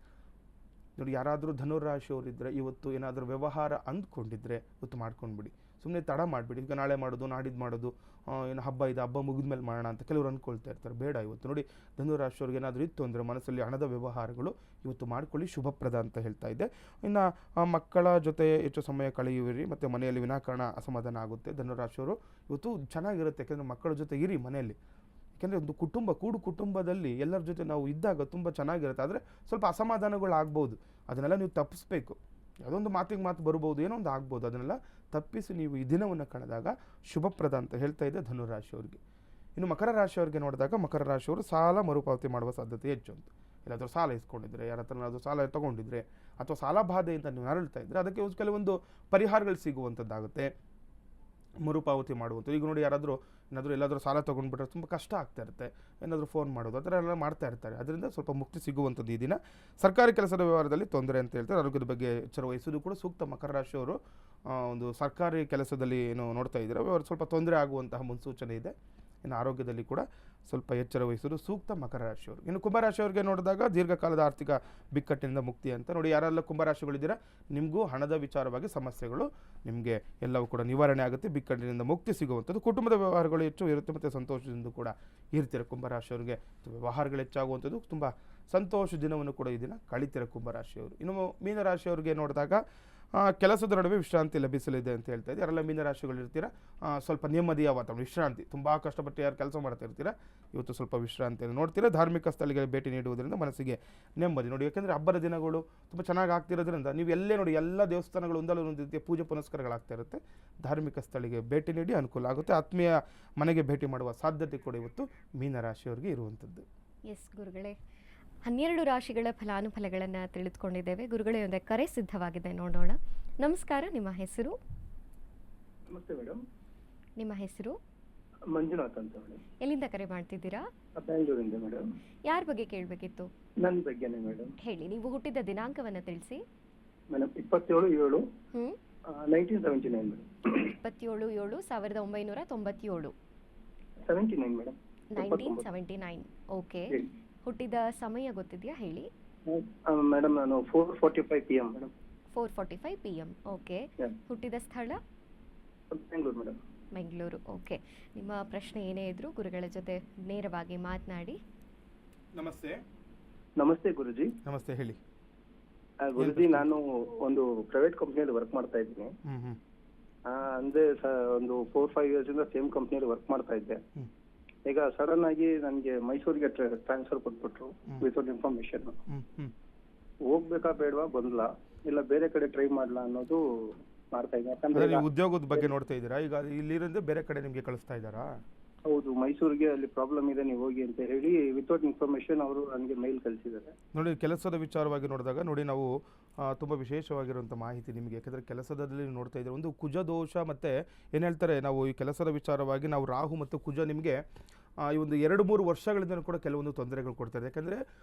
ನೋಡಿ. ಯಾರಾದರೂ ಧನುರಾಶಿಯವರಿದ್ದರೆ ಇವತ್ತು ಏನಾದರೂ ವ್ಯವಹಾರ ಅಂದ್ಕೊಂಡಿದ್ರೆ ಇವತ್ತು ಮಾಡ್ಕೊಂಡ್ಬಿಡಿ, ಸುಮ್ಮನೆ ತಡ ಮಾಡಿಬಿಡಿ. ಈಗ ನಾಳೆ ಮಾಡೋದು, ನಾಡಿದ್ದು ಮಾಡೋದು, ಏನು ಹಬ್ಬ ಇದೆ, ಹಬ್ಬ ಮುಗಿದ ಮೇಲೆ ಮಾಡೋಣ ಅಂತ ಕೆಲವರು ಅಂದ್ಕೊಳ್ತಾ ಇರ್ತಾರೆ. ಬೇಡ. ಇವತ್ತು ನೋಡಿ ಧನುರಾಶಿಯವ್ರಿಗೆ ಏನಾದರೂ ಇತ್ತು ಅಂದರೆ ಮನಸ್ಸಲ್ಲಿ ಹಣದ ವ್ಯವಹಾರಗಳು ಇವತ್ತು ಮಾಡ್ಕೊಳ್ಳಿ, ಶುಭಪ್ರದ ಅಂತ ಹೇಳ್ತಾ ಇದೆ. ಇನ್ನು ಮಕ್ಕಳ ಜೊತೆ ಹೆಚ್ಚು ಸಮಯ ಕಳೆಯುವಿರಿ ಮತ್ತು ಮನೆಯಲ್ಲಿ ವಿನಾಕಾರಣ ಅಸಮಾಧಾನ ಆಗುತ್ತೆ. ಧನುರಾಶಿಯವರು ಇವತ್ತು ಚೆನ್ನಾಗಿರುತ್ತೆ, ಯಾಕೆಂದರೆ ಮಕ್ಕಳ ಜೊತೆ ಇರಿ ಮನೆಯಲ್ಲಿ. ಯಾಕೆಂದರೆ ಒಂದು ಕುಟುಂಬದಲ್ಲಿ ಎಲ್ಲರ ಜೊತೆ ನಾವು ಇದ್ದಾಗ ತುಂಬ ಚೆನ್ನಾಗಿರುತ್ತೆ. ಆದರೆ ಸ್ವಲ್ಪ ಅಸಮಾಧಾನಗಳು ಆಗ್ಬೋದು, ಅದನ್ನೆಲ್ಲ ನೀವು ತಪ್ಪಿಸ್ಬೇಕು. ಯಾವುದೊಂದು ಮಾತು ಬರ್ಬೋದು, ಏನೋ ಒಂದು ಆಗ್ಬೋದು. ಅದನ್ನೆಲ್ಲ ತಪ್ಪಿಸಿ ನೀವು ಈ ದಿನವನ್ನು ಕಳೆದಾಗ ಶುಭಪ್ರದ ಅಂತ ಹೇಳ್ತಾ ಇದೆ ಧನುರಾಶಿಯವರಿಗೆ. ಇನ್ನು ಮಕರ ರಾಶಿಯವರಿಗೆ ನೋಡಿದಾಗ ಮಕರ ರಾಶಿಯವರು ಸಾಲ ಮರುಪಾವತಿ ಮಾಡುವ ಸಾಧ್ಯತೆ ಹೆಚ್ಚು ಅಂತ. ಎಲ್ಲಾದರೂ ಸಾಲ ಇಸ್ಕೊಂಡಿದ್ರೆ, ಯಾರ ಹತ್ರ ಏನಾದರೂ ಸಾಲ ತೊಗೊಂಡಿದ್ರೆ, ಅಥವಾ ಸಾಲ ಬಾಧೆಯಿಂದ ನೀವು ನರಳ್ತಾ ಇದ್ದರೆ ಅದಕ್ಕೆ ಕೆಲವೊಂದು ಪರಿಹಾರಗಳು ಸಿಗುವಂಥದ್ದಾಗುತ್ತೆ, ಮರುಪಾವತಿ ಮಾಡುವಂಥದ್ದು. ಈಗ ನೋಡಿ ಯಾರಾದರೂ ಎಲ್ಲಾದರೂ ಸಾಲ ತೊಗೊಂಡ್ಬಿಟ್ರೆ ತುಂಬ ಕಷ್ಟ ಆಗ್ತಾ ಇರುತ್ತೆ, ಏನಾದರೂ ಫೋನ್ ಮಾಡೋದು ಆ ಥರ ಎಲ್ಲ ಮಾಡ್ತಾ ಇರ್ತಾರೆ. ಅದರಿಂದ ಸ್ವಲ್ಪ ಮುಕ್ತಿ ಸಿಗುವಂಥದ್ದು ಈ ದಿನ. ಸರ್ಕಾರಿ ಕೆಲಸದ ವ್ಯವಹಾರದಲ್ಲಿ ತೊಂದರೆ ಅಂತ ಹೇಳ್ತಾರೆ. ಆರೋಗ್ಯದ ಬಗ್ಗೆ ಎಚ್ಚರ ವಹಿಸೋದು ಕೂಡ ಸೂಕ್ತ. ಮಕರ ರಾಶಿಯವರು ಒಂದು ಸರ್ಕಾರಿ ಕೆಲಸದಲ್ಲಿ ಏನು ನೋಡ್ತಾ ಇದ್ದಾರೆ ಅವರು ಸ್ವಲ್ಪ ತೊಂದರೆ ಆಗುವಂತಹ ಮುನ್ಸೂಚನೆ ಇದೆ. ಇನ್ನು ಆರೋಗ್ಯದಲ್ಲಿ ಕೂಡ ಸ್ವಲ್ಪ ಎಚ್ಚರ ವಹಿಸೋದು ಸೂಕ್ತ ಮಕರ ರಾಶಿಯವರು. ಇನ್ನು ಕುಂಭರಾಶಿಯವರಿಗೆ ನೋಡಿದಾಗ ದೀರ್ಘಕಾಲದ ಆರ್ಥಿಕ ಬಿಕ್ಕಟ್ಟಿನಿಂದ ಮುಕ್ತಿ ಅಂತ ನೋಡಿ. ಯಾರೆಲ್ಲ ಕುಂಭರಾಶಿಗಳಿದ್ದೀರಾ ನಿಮಗೂ ಹಣದ ವಿಚಾರವಾಗಿ ಸಮಸ್ಯೆಗಳು ನಿಮಗೆ ಎಲ್ಲವೂ ಕೂಡ ನಿವಾರಣೆ ಆಗುತ್ತೆ, ಬಿಕ್ಕಟ್ಟಿನಿಂದ ಮುಕ್ತಿ ಸಿಗುವಂಥದ್ದು. ಕುಟುಂಬದ ವ್ಯವಹಾರಗಳು ಹೆಚ್ಚು ಇರುತ್ತೆ ಮತ್ತು ಸಂತೋಷದಿಂದ ಕೂಡ ಇರ್ತೀರ. ಕುಂಭರಾಶಿಯವರಿಗೆ ವ್ಯವಹಾರಗಳು ಹೆಚ್ಚಾಗುವಂಥದ್ದು, ತುಂಬ ಸಂತೋಷ ದಿನವನ್ನು ಕೂಡ ಈ ದಿನ ಕಳೀತೀರ ಕುಂಭರಾಶಿಯವರು. ಇನ್ನು ಮೀನರಾಶಿಯವರಿಗೆ ನೋಡಿದಾಗ ಕೆಲಸದ ನಡುವೆ ವಿಶ್ರಾಂತಿ ಲಭಿಸಲಿದೆ ಅಂತ ಹೇಳ್ತಾ ಇದೆ. ಯಾರೆಲ್ಲ ಮೀನರಾಶಿಗಳಿರ್ತೀರ ಸ್ವಲ್ಪ ನೆಮ್ಮದಿಯ ವಾತಾವರಣ, ವಿಶ್ರಾಂತಿ. ತುಂಬ ಕಷ್ಟಪಟ್ಟು ಯಾರು ಕೆಲಸ ಮಾಡ್ತಾ ಇರ್ತೀರ ಇವತ್ತು ಸ್ವಲ್ಪ ವಿಶ್ರಾಂತಿಯನ್ನು ನೋಡ್ತೀರಾ. ಧಾರ್ಮಿಕ ಸ್ಥಳಗಳಿಗೆ ಭೇಟಿ ನೀಡುವುದರಿಂದ ಮನಸ್ಸಿಗೆ ನೆಮ್ಮದಿ ನೋಡಿ. ಯಾಕೆಂದರೆ ಹಬ್ಬದ ದಿನಗಳು ತುಂಬ ಚೆನ್ನಾಗಿ ಆಗ್ತಿರೋದ್ರಿಂದ ನೀವು ಎಲ್ಲೇ ನೋಡಿ ಎಲ್ಲ ದೇವಸ್ಥಾನಗಳು ಒಂದಲ್ಲ ರೀತಿಯ ಪೂಜೆ ಪುನಸ್ಕಾರಗಳಾಗ್ತಾ ಇರುತ್ತೆ. ಧಾರ್ಮಿಕ ಸ್ಥಳಕ್ಕೆ ಭೇಟಿ ನೀಡಿ ಅನುಕೂಲ ಆಗುತ್ತೆ. ಆತ್ಮೀಯ ಮನೆಗೆ ಭೇಟಿ ಮಾಡುವ ಸಾಧ್ಯತೆ ಕೂಡ ಇವತ್ತು ಮೀನರಾಶಿಯವರಿಗೆ ಇರುವಂಥದ್ದು. ಎಸ್ ಗುರುಗಳೇ, 12 ರಾಶಿಗಳ ಫಲಾನುಫಲಗಳನ್ನು ತಿಳಿದುಕೊಂಡಿದ್ದೇವೆ. ಗುರುಗಳೇ, ಒಂದು ಕರೆ ಸಿದ್ಧವಾಗಿದೆ, ನೋಡೋಣ. ನಮಸ್ಕಾರ, ನಿಮ್ಮ ಹೆಸರು? ನಮಸ್ತೆ ಮೇಡಮ್. ನಿಮ್ಮ ಹೆಸರು? ಮಂಜುನಾಥ್ ಅಂತ ಮೇಡಮ್. ಎಲ್ಲಿಂದ ಕರೆ ಮಾಡ್ತಿದ್ದೀರಾ? ಬೆಂಗಳೂರಿಂದ ಮೇಡಮ್. ಯಾರ ಬಗ್ಗೆ ಕೇಳಬೇಕಿತ್ತು? ನನ್ನ ಬಗ್ಗೆನೇ ಮೇಡಮ್. ಹೇಳಿ, ನೀವು ಹುಟ್ಟಿದ ದಿನಾಂಕವನ್ನು ತಿಳಿಸಿ. Madam 27/7/1979 madam. 27/7/1997. 79 ಮೇಡಮ್. 1979. ಓಕೆ. ಹುಟ್ಟಿದ ಸಮಯ ಗೊತ್ತಿದೆಯಾ? ಹೇಳಿ ಮೇಡಮ್. ನಾನು 4:45 PM ಮೇಡಮ್. 4:45 PM. ಓಕೆ. ಹುಟ್ಟಿದ ಸ್ಥಳ? ಬೆಂಗಳೂರು ಮೇಡಮ್. ಬೆಂಗಳೂರು. ಓಕೆ. ನಿಮ್ಮ ಪ್ರಶ್ನೆ ಏನೇ ಇದ್ರೂ ಗುರುಗಳ ಜೊತೆ ನೇರವಾಗಿ ಮಾತನಾಡಿ. ನಮಸ್ತೆ. ನಮಸ್ತೆ ಗುರುಜಿ. ನಮಸ್ತೆ, ಹೇಳಿ. ಗುರುಜಿ, ನಾನು ಒಂದು ಪ್ರೈವೇಟ್ ಕಂಪ್ನಿಯಲ್ಲಿ ವರ್ಕ್ ಮಾಡ್ತಾ ಇದ್ದೀನಿ. ಅಂದ್ರೆ ಒಂದು 4-5 years ಇಂದ ಸೇಮ್ ಕಂಪ್ನಿಯಲ್ಲಿ ವರ್ಕ್ ಮಾಡ್ತಾ ಇದ್ದೆ. ಈಗ ಸಡನ್ ಆಗಿ ನನಗೆ ಮೈಸೂರಿಗೆ ಟ್ರಾನ್ಸ್ಫರ್ ಕೊಟ್ಬಿಟ್ರು ವಿತೌಟ್ ಇನ್ಫಾರ್ಮೇಶನ್. ಹೋಗ್ಬೇಕಾ ಬೇಡವಾ, ಬಂದ್ಲಾ ಇಲ್ಲ ಬೇರೆ ಕಡೆ ಟ್ರೈ ಮಾಡ್ಲಾ ಅನ್ನೋದು ಮಾಡ್ತಾ ಇದ್ದೀನಿ. ಯಾಕಂದ್ರೆ ಉದ್ಯೋಗದ ಬಗ್ಗೆ ನೋಡ್ತಾ ಇದ್ದೀರಾ? ಈಗ ಇಲ್ಲಿರೋದು ಬೇರೆ ಕಡೆ ನಿಮಗೆ ಕಳಿಸ್ತಾ ಇದ್ದಾರಾ? ಹೌದು, ಮೈಸೂರಿಗೆ ಅಲ್ಲಿ ಪ್ರಾಬ್ಲಮ್ ಇದೆ, ನೀವು ಹೋಗಿ ಅಂತ ಹೇಳಿ ವಿತೌಟ್ ಇನ್ಫಾರ್ಮೇಶನ್ ಅವರು ನನಗೆ ಮೇಲ್ ಕಳಿಸಿದ್ದಾರೆ. ನೋಡಿ, ಕೆಲಸದ ವಿಚಾರವಾಗಿ ನೋಡಿದಾಗ ನೋಡಿ ನಾವು ತುಂಬ ವಿಶೇಷವಾಗಿರುವಂಥ ಮಾಹಿತಿ ನಿಮಗೆ, ಯಾಕಂದರೆ ಕೆಲಸದಲ್ಲಿ ನೀವು ನೋಡ್ತಾ ಇದ್ದೀರಿ ಒಂದು ಕುಜ ದೋಷ, ಮತ್ತು ಏನು ಹೇಳ್ತಾರೆ ನಾವು ಈ ಕೆಲಸದ ವಿಚಾರವಾಗಿ ನಾವು ರಾಹು ಮತ್ತು ಕುಜ ನಿಮಗೆ ಈ ಒಂದು 2-3 ವರ್ಷಗಳಿಂದ ಕೂಡ ಕೆಲವೊಂದು ತೊಂದರೆಗಳು ಕೊಡ್ತಾರೆ. ಯಾಕಂದರೆ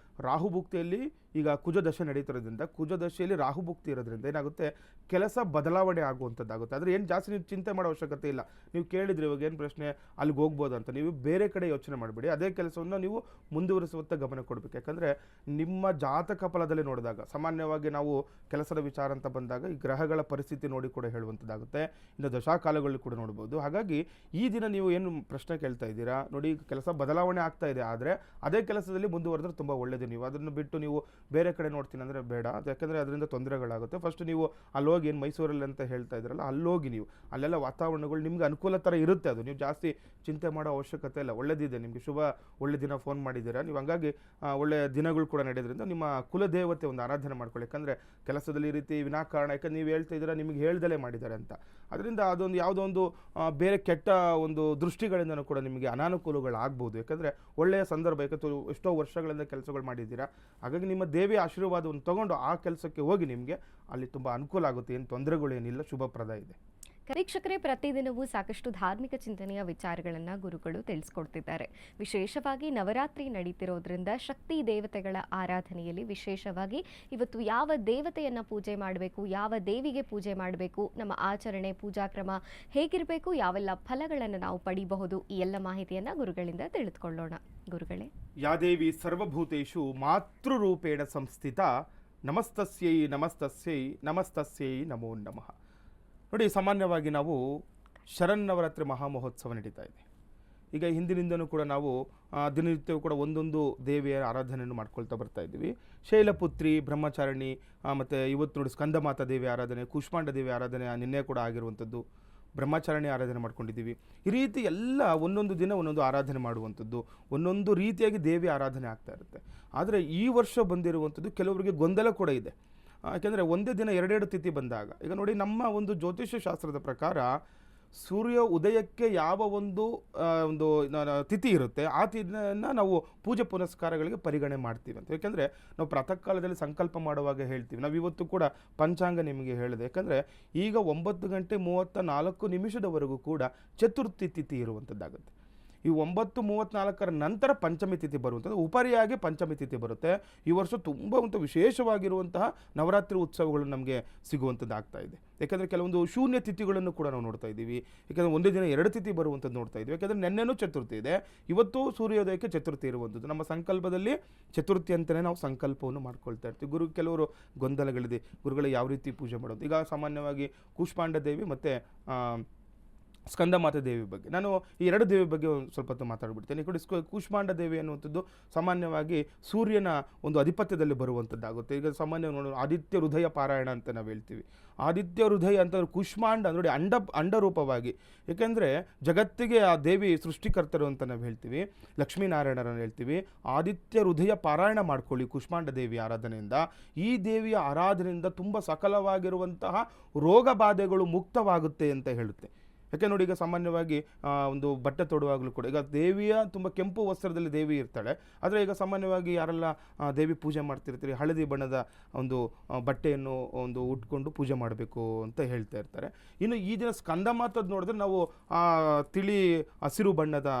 ರಾಹು ಭುಕ್ತಿಯಲ್ಲಿ ಈಗ ಕುಜ ದಶೆ ನಡೀತಿರೋದ್ರಿಂದ, ಕುಜ ದಶೆಯಲ್ಲಿ ರಾಹು ಭುಕ್ತಿ ಇರೋದ್ರಿಂದ ಏನಾಗುತ್ತೆ, ಕೆಲಸ ಬದಲಾವಣೆ ಆಗುವಂಥದ್ದಾಗುತ್ತೆ. ಆದರೆ ಏನು ಜಾಸ್ತಿ ನೀವು ಚಿಂತೆ ಮಾಡೋ ಅವಶ್ಯಕತೆ ಇಲ್ಲ. ನೀವು ಕೇಳಿದ್ರಿ ಇವಾಗ ಏನು ಪ್ರಶ್ನೆ, ಅಲ್ಲಿಗೆ ಹೋಗ್ಬೋದು ಅಂತ, ನೀವು ಬೇರೆ ಕಡೆ ಯೋಚನೆ ಮಾಡಬೇಡಿ, ಅದೇ ಕೆಲಸವನ್ನು ನೀವು ಮುಂದುವರಿಸುವಂಥ ಗಮನ ಕೊಡಬೇಕು. ಯಾಕಂದರೆ ನಿಮ್ಮ ಜಾತಕ ಫಲದಲ್ಲಿ ನೋಡಿದಾಗ ಸಾಮಾನ್ಯವಾಗಿ ನಾವು ಕೆಲಸದ ವಿಚಾರ ಅಂತ ಬಂದಾಗ ಈ ಗ್ರಹಗಳ ಪರಿಸ್ಥಿತಿ ನೋಡಿ ಕೂಡ ಹೇಳುವಂಥದ್ದಾಗುತ್ತೆ, ಇನ್ನು ದಶಾಕಾಲಗಳಲ್ಲಿ ಕೂಡ ನೋಡ್ಬೋದು. ಹಾಗಾಗಿ ಈ ದಿನ ನೀವು ಏನು ಪ್ರಶ್ನೆ ಕೇಳ್ತಾ ಇದ್ದೀರಾ ನೋಡಿ, ಕೆಲಸ ಬದಲಾವಣೆ ಆಗ್ತಾ ಇದೆ, ಆದರೆ ಅದೇ ಕೆಲಸದಲ್ಲಿ ಮುಂದುವರೆದ್ರೆ ತುಂಬ ಒಳ್ಳೆಯದು. ನೀವು ಅದನ್ನು ಬಿಟ್ಟು ನೀವು ಬೇರೆ ಕಡೆ ನೋಡ್ತೀನಿ ಅಂದರೆ ಬೇಡ, ಯಾಕಂದರೆ ಅದರಿಂದ ತೊಂದರೆಗಳಾಗುತ್ತೆ. ಫಸ್ಟ್ ನೀವು ಅಲ್ಲೋಗಿ ಏನು ಮೈಸೂರಲ್ಲಿ ಅಂತ ಹೇಳ್ತಾ ಇದ್ರಲ್ಲ, ಅಲ್ಲೋಗಿ ನೀವು ಅಲ್ಲೆಲ್ಲ ವಾತಾವರಣಗಳು ನಿಮ್ಗೆ ಅನುಕೂಲ ಥರ ಇರುತ್ತೆ, ಅದು ನೀವು ಜಾಸ್ತಿ ಚಿಂತೆ ಮಾಡೋ ಅವಶ್ಯಕತೆ ಇಲ್ಲ. ಒಳ್ಳೆದಿದೆ, ನಿಮಗೆ ಒಳ್ಳೆ ದಿನ ಫೋನ್ ಮಾಡಿದ್ದೀರಾ ನೀವು, ಹಂಗಾಗಿ ಒಳ್ಳೆಯ ದಿನಗಳು ಕೂಡ ನಡೆಯೋದ್ರಿಂದ ನಿಮ್ಮ ಕುಲದೇವತೆ ಒಂದು ಆರಾಧನೆ ಮಾಡ್ಕೊಳ್ಳಿ. ಯಾಕಂದರೆ ಕೆಲಸದಲ್ಲಿ ಈ ರೀತಿ ವಿನಾಕಾರಣ, ಯಾಕಂದ್ರೆ ನೀವು ಹೇಳ್ತಾ ಇದ್ದೀರಾ ನಿಮಗೆ ಹೇಳ್ದಲೇ ಮಾಡಿದ್ದಾರೆ ಅಂತ, ಅದರಿಂದ ಅದೊಂದು ಯಾವುದೋ ಒಂದು ಬೇರೆ ಕೆಟ್ಟ ಒಂದು ದೃಷ್ಟಿಗಳಿಂದನೂ ಕೂಡ ನಿಮಗೆ ಅನಾನುಕೂಲಗಳಾಗ್ಬೋದು. ಯಾಕಂದರೆ ಒಳ್ಳೆಯ ಸಂದರ್ಭ, ಯಾಕಂದ್ರೆ ಎಷ್ಟೋ ವರ್ಷಗಳಿಂದ ಕೆಲಸಗಳು ಮಾಡಿದ್ದೀರಾ, ಹಾಗಾಗಿ ನಿಮ್ಮ ದೇವಿಯ ಆಶೀರ್ವಾದವನ್ನು ತಗೊಂಡು ಆ ಕೆಲಸಕ್ಕೆ ಹೋಗಿ, ನಿಮಗೆ ಅಲ್ಲಿ ತುಂಬ ಅನುಕೂಲ ಆಗುತ್ತೆ, ಏನು ತೊಂದರೆಗಳೇನಿಲ್ಲ, ಶುಭಪ್ರದ ಇದೆ. ವೀಕ್ಷಕರೇ, ಪ್ರತಿದಿನವೂ ಸಾಕಷ್ಟು ಧಾರ್ಮಿಕ ಚಿಂತನೆಯ ವಿಚಾರಗಳನ್ನು ಗುರುಗಳು ತಿಳಿಸ್ಕೊಡ್ತಿದ್ದಾರೆ. ವಿಶೇಷವಾಗಿ ನವರಾತ್ರಿ ನಡೀತಿರೋದ್ರಿಂದ ಶಕ್ತಿ ದೇವತೆಗಳ ಆರಾಧನೆಯಲ್ಲಿ ವಿಶೇಷವಾಗಿ ಇವತ್ತು ಯಾವ ದೇವತೆಯನ್ನು ಪೂಜೆ ಮಾಡಬೇಕು, ಯಾವ ದೇವಿಗೆ ಪೂಜೆ ಮಾಡಬೇಕು, ನಮ್ಮ ಆಚರಣೆ ಪೂಜಾ ಕ್ರಮ ಹೇಗಿರಬೇಕು, ಯಾವೆಲ್ಲ ಫಲಗಳನ್ನು ನಾವು ಪಡಿಬಹುದು, ಈ ಎಲ್ಲ ಮಾಹಿತಿಯನ್ನು ಗುರುಗಳಿಂದ ತಿಳಿದುಕೊಳ್ಳೋಣ. ಗುರುಗಳೇ, ಯಾದೇವಿ ಸರ್ವಭೂತೇಷು ಮಾತೃರೂಪೇಣ ಸಂಸ್ಥಿತ, ನಮಸ್ತಸ್ಯೈ ನಮಸ್ತಸ್ಯೈ ನಮಸ್ತಸ್ಯೈ ನಮೋ ನಮಃ. ನೋಡಿ, ಸಾಮಾನ್ಯವಾಗಿ ನಾವು ಶರನ್ನವರಾತ್ರಿ ಮಹಾಮಹೋತ್ಸವ ನಡೀತಾ ಇದೆ. ಈಗ ಹಿಂದಿನಿಂದನೂ ಕೂಡ ನಾವು ದಿನನಿತ್ಯವೂ ಕೂಡ ಒಂದೊಂದು ದೇವಿಯ ಆರಾಧನೆಯನ್ನು ಮಾಡ್ಕೊಳ್ತಾ ಬರ್ತಾ ಇದ್ದೀವಿ. ಶೈಲಪುತ್ರಿ, ಬ್ರಹ್ಮಚಾರಿಣಿ, ಮತ್ತು ಇವತ್ತು ನೋಡಿ ಸ್ಕಂದಮಾತಾ ದೇವಿ ಆರಾಧನೆ, ಕೂಷ್ಮಾಂಡ ದೇವಿ ಆರಾಧನೆ ನಿನ್ನೆ ಕೂಡ ಆಗಿರುವಂಥದ್ದು, ಬ್ರಹ್ಮಚಾರಿಣಿ ಆರಾಧನೆ ಮಾಡ್ಕೊಂಡಿದ್ದೀವಿ. ಈ ರೀತಿ ಎಲ್ಲ ಒಂದೊಂದು ದಿನ ಒಂದೊಂದು ಆರಾಧನೆ ಮಾಡುವಂಥದ್ದು, ಒಂದೊಂದು ರೀತಿಯಾಗಿ ದೇವಿ ಆರಾಧನೆ ಆಗ್ತಾ ಇರುತ್ತೆ. ಆದರೆ ಈ ವರ್ಷ ಬಂದಿರುವಂಥದ್ದು ಕೆಲವರಿಗೆ ಗೊಂದಲ ಕೂಡ ಇದೆ. ಯಾಕೆಂದರೆ ಒಂದೇ ದಿನ ಎರಡೆರಡು ತಿಥಿ ಬಂದಾಗ, ಈಗ ನೋಡಿ ನಮ್ಮ ಒಂದು ಜ್ಯೋತಿಷ್ಯ ಶಾಸ್ತ್ರದ ಪ್ರಕಾರ ಸೂರ್ಯ ಉದಯಕ್ಕೆ ಯಾವ ಒಂದು ತಿಥಿ ಇರುತ್ತೆ ಆ ತಿಥಿಯನ್ನು ನಾವು ಪೂಜೆ ಪುನಸ್ಕಾರಗಳಿಗೆ ಪರಿಗಣನೆ ಮಾಡ್ತೀವಿ ಅಂತ. ಯಾಕೆಂದರೆ ನಾವು ಪ್ರಾತಃ ಕಾಲದಲ್ಲಿ ಸಂಕಲ್ಪ ಮಾಡುವಾಗ ಹೇಳ್ತೀವಿ, ನಾವು ಇವತ್ತು ಕೂಡ ಪಂಚಾಂಗ ನಿಮಗೆ ಹೇಳಿದೆ. ಯಾಕಂದರೆ ಈಗ 9:34 ಕೂಡ ಚತುರ್ಥಿ ತಿಥಿ ಇರುವಂಥದ್ದಾಗುತ್ತೆ. ಈ 9:34 ನಂತರ ಪಂಚಮಿ ತಿಥಿ ಬರುವಂಥದ್ದು, ಉಪರಿಯಾಗಿ ಪಂಚಮಿ ತಿಥಿ ಬರುತ್ತೆ. ಈ ವರ್ಷ ತುಂಬ ಒಂದು ವಿಶೇಷವಾಗಿರುವಂತಹ ನವರಾತ್ರಿ ಉತ್ಸವಗಳು ನಮಗೆ ಸಿಗುವಂಥದ್ದಾಗ್ತಾ ಇದೆ. ಯಾಕಂದರೆ ಕೆಲವೊಂದು ಶೂನ್ಯ ತಿಥಿಗಳನ್ನು ಕೂಡ ನಾವು ನೋಡ್ತಾ ಇದ್ದೀವಿ. ಯಾಕಂದರೆ ಒಂದೇ ದಿನ 2 ತಿಥಿ ಬರುವಂಥದ್ದು ನೋಡ್ತಾ ಇದ್ದೀವಿ. ಯಾಕಂದರೆ ನೆನ್ನೆನೂ ಚತುರ್ಥಿ ಇದೆ, ಇವತ್ತು ಸೂರ್ಯೋದಯಕ್ಕೆ ಚತುರ್ಥಿ ಇರುವಂಥದ್ದು. ನಮ್ಮ ಸಂಕಲ್ಪದಲ್ಲಿ ಚತುರ್ಥಿ ಅಂತಲೇ ನಾವು ಸಂಕಲ್ಪವನ್ನು ಮಾಡ್ಕೊಳ್ತಾ ಇರ್ತೀವಿ. ಕೆಲವರು ಗೊಂದಲಗಳಿದೆ, ಗುರುಗಳು ಯಾವ ರೀತಿ ಪೂಜೆ ಮಾಡೋದು. ಈಗ ಸಾಮಾನ್ಯವಾಗಿ ಕೂಷ್ಮಾಂಡ ದೇವಿ ಮತ್ತು ಸ್ಕಂದಮಾತಾ ದೇವಿ ಬಗ್ಗೆ, ನಾನು ಈ 2 ದೇವಿ ಬಗ್ಗೆ ಸ್ವಲ್ಪ ಹೊತ್ತು ಮಾತಾಡ್ಬಿಡ್ತೇನೆ. ಕೂಷ್ಮಾಂಡ ದೇವಿ ಅನ್ನುವಂಥದ್ದು ಸಾಮಾನ್ಯವಾಗಿ ಸೂರ್ಯನ ಒಂದು ಅಧಿಪತ್ಯದಲ್ಲಿ ಬರುವಂಥದ್ದಾಗುತ್ತೆ. ಈಗ ಸಾಮಾನ್ಯವಾಗಿ ನೋಡೋಣ, ಆದಿತ್ಯ ಹೃದಯ ಪಾರಾಯಣ ಅಂತ ನಾವು ಹೇಳ್ತೀವಿ. ಆದಿತ್ಯ ಹೃದಯ ಅಂತಂದ್ರೆ ಕೂಷ್ಮಾಂಡ ನೋಡಿ ಅಂಡರೂಪವಾಗಿ, ಏಕೆಂದರೆ ಜಗತ್ತಿಗೆ ಆ ದೇವಿ ಸೃಷ್ಟಿಕರ್ತರು ಅಂತ ನಾವು ಹೇಳ್ತೀವಿ, ಲಕ್ಷ್ಮೀನಾರಾಯಣರನ್ನು ಹೇಳ್ತೀವಿ. ಆದಿತ್ಯ ಹೃದಯ ಪಾರಾಯಣ ಮಾಡ್ಕೊಳ್ಳಿ ಕೂಷ್ಮಾಂಡ ದೇವಿ ಆರಾಧನೆಯಿಂದ. ಈ ದೇವಿಯ ಆರಾಧನೆಯಿಂದ ತುಂಬ ಸಕಲವಾಗಿರುವಂತಹ ರೋಗ ಬಾಧೆಗಳು ಮುಕ್ತವಾಗುತ್ತೆ ಅಂತ ಹೇಳುತ್ತೆ. ಯಾಕೆ ನೋಡಿ, ಈಗ ಸಾಮಾನ್ಯವಾಗಿ ಒಂದು ಬಟ್ಟೆ ತೊಡುವಾಗಲೂ ಕೂಡ ಈಗ ದೇವಿಯ ತುಂಬ ಕೆಂಪು ವಸ್ತ್ರದಲ್ಲಿ ದೇವಿ ಇರ್ತಾಳೆ. ಆದರೆ ಈಗ ಸಾಮಾನ್ಯವಾಗಿ ಯಾರೆಲ್ಲ ದೇವಿ ಪೂಜೆ ಮಾಡ್ತಿರ್ತೀರಿ, ಹಳದಿ ಬಣ್ಣದ ಒಂದು ಬಟ್ಟೆಯನ್ನು ಒಂದು ಉಟ್ಕೊಂಡು ಪೂಜೆ ಮಾಡಬೇಕು ಅಂತ ಹೇಳ್ತಾ ಇರ್ತಾರೆ. ಇನ್ನು ಈ ದಿನ ಸ್ಕಂದಮಾತದ್ದು ನೋಡಿದ್ರೆ ನಾವು ತಿಳಿ ಹಸಿರು ಬಣ್ಣದ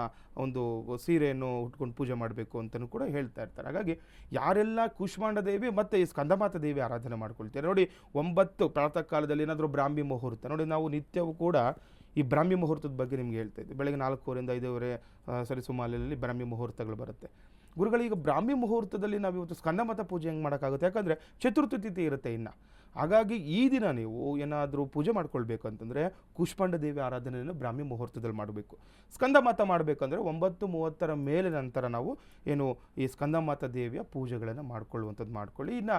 ಒಂದು ಸೀರೆಯನ್ನು ಉಟ್ಕೊಂಡು ಪೂಜೆ ಮಾಡಬೇಕು ಅಂತಲೂ ಕೂಡ ಹೇಳ್ತಾ ಇರ್ತಾರೆ. ಹಾಗಾಗಿ ಯಾರೆಲ್ಲ ಕೂಷ್ಮಾಂಡ ದೇವಿ ಮತ್ತು ಈ ಸ್ಕಂದಮಾತಾ ದೇವಿ ಆರಾಧನೆ ಮಾಡ್ಕೊಳ್ತಾರೆ ನೋಡಿ, 9 ಪ್ರಾತಃ ಕಾಲದಲ್ಲಿ ಏನಾದರೂ ಬ್ರಾಹ್ಮಿ ಮುಹೂರ್ತ ನೋಡಿ, ನಾವು ನಿತ್ಯವೂ ಕೂಡ ಈ ಬ್ರಾಹ್ಮಿ ಮುಹೂರ್ತದ ಬಗ್ಗೆ ನಿಮ್ಗೆ ಹೇಳ್ತಾ ಇದ್ದೆ. ಬೆಳಗ್ಗೆ 4:00 ರಿಂದ 5:30 ಸರಿಸುಮಾರಲ್ಲಿ ಬ್ರಾಹ್ಮಿ ಮುಹೂರ್ತಗಳು ಬರುತ್ತೆ. ಗುರುಗಳೀಗ ಬ್ರಾಹ್ಮಿ ಮುಹೂರ್ತದಲ್ಲಿ ನಾವು ಇವತ್ತು ಸ್ಕಂದಮಾತಾ ಪೂಜೆ ಹೆಂಗೆ ಮಾಡೋಕ್ಕಾಗುತ್ತೆ, ಯಾಕಂದರೆ ಚತುರ್ಥಿ ತಿಥಿ ಇರುತ್ತೆ ಇನ್ನು. ಹಾಗಾಗಿ ಈ ದಿನ ನೀವು ಏನಾದರೂ ಪೂಜೆ ಮಾಡ್ಕೊಳ್ಬೇಕು ಅಂತಂದರೆ ಕೂಷ್ಮಾಂಡ ದೇವಿ ಆರಾಧನೆಯನ್ನು ಬ್ರಾಹ್ಮಿ ಮುಹೂರ್ತದಲ್ಲಿ ಮಾಡಬೇಕು. ಸ್ಕಂದಮಾತಾ ಮಾಡಬೇಕಂದ್ರೆ 9:30 ಮೇಲೆ ನಂತರ ನಾವು ಏನು ಈ ಸ್ಕಂದಮಾತಾ ದೇವಿಯ ಪೂಜೆಗಳನ್ನು ಮಾಡ್ಕೊಳ್ಳುವಂಥದ್ದು ಮಾಡ್ಕೊಳ್ಳಿ. ಇನ್ನು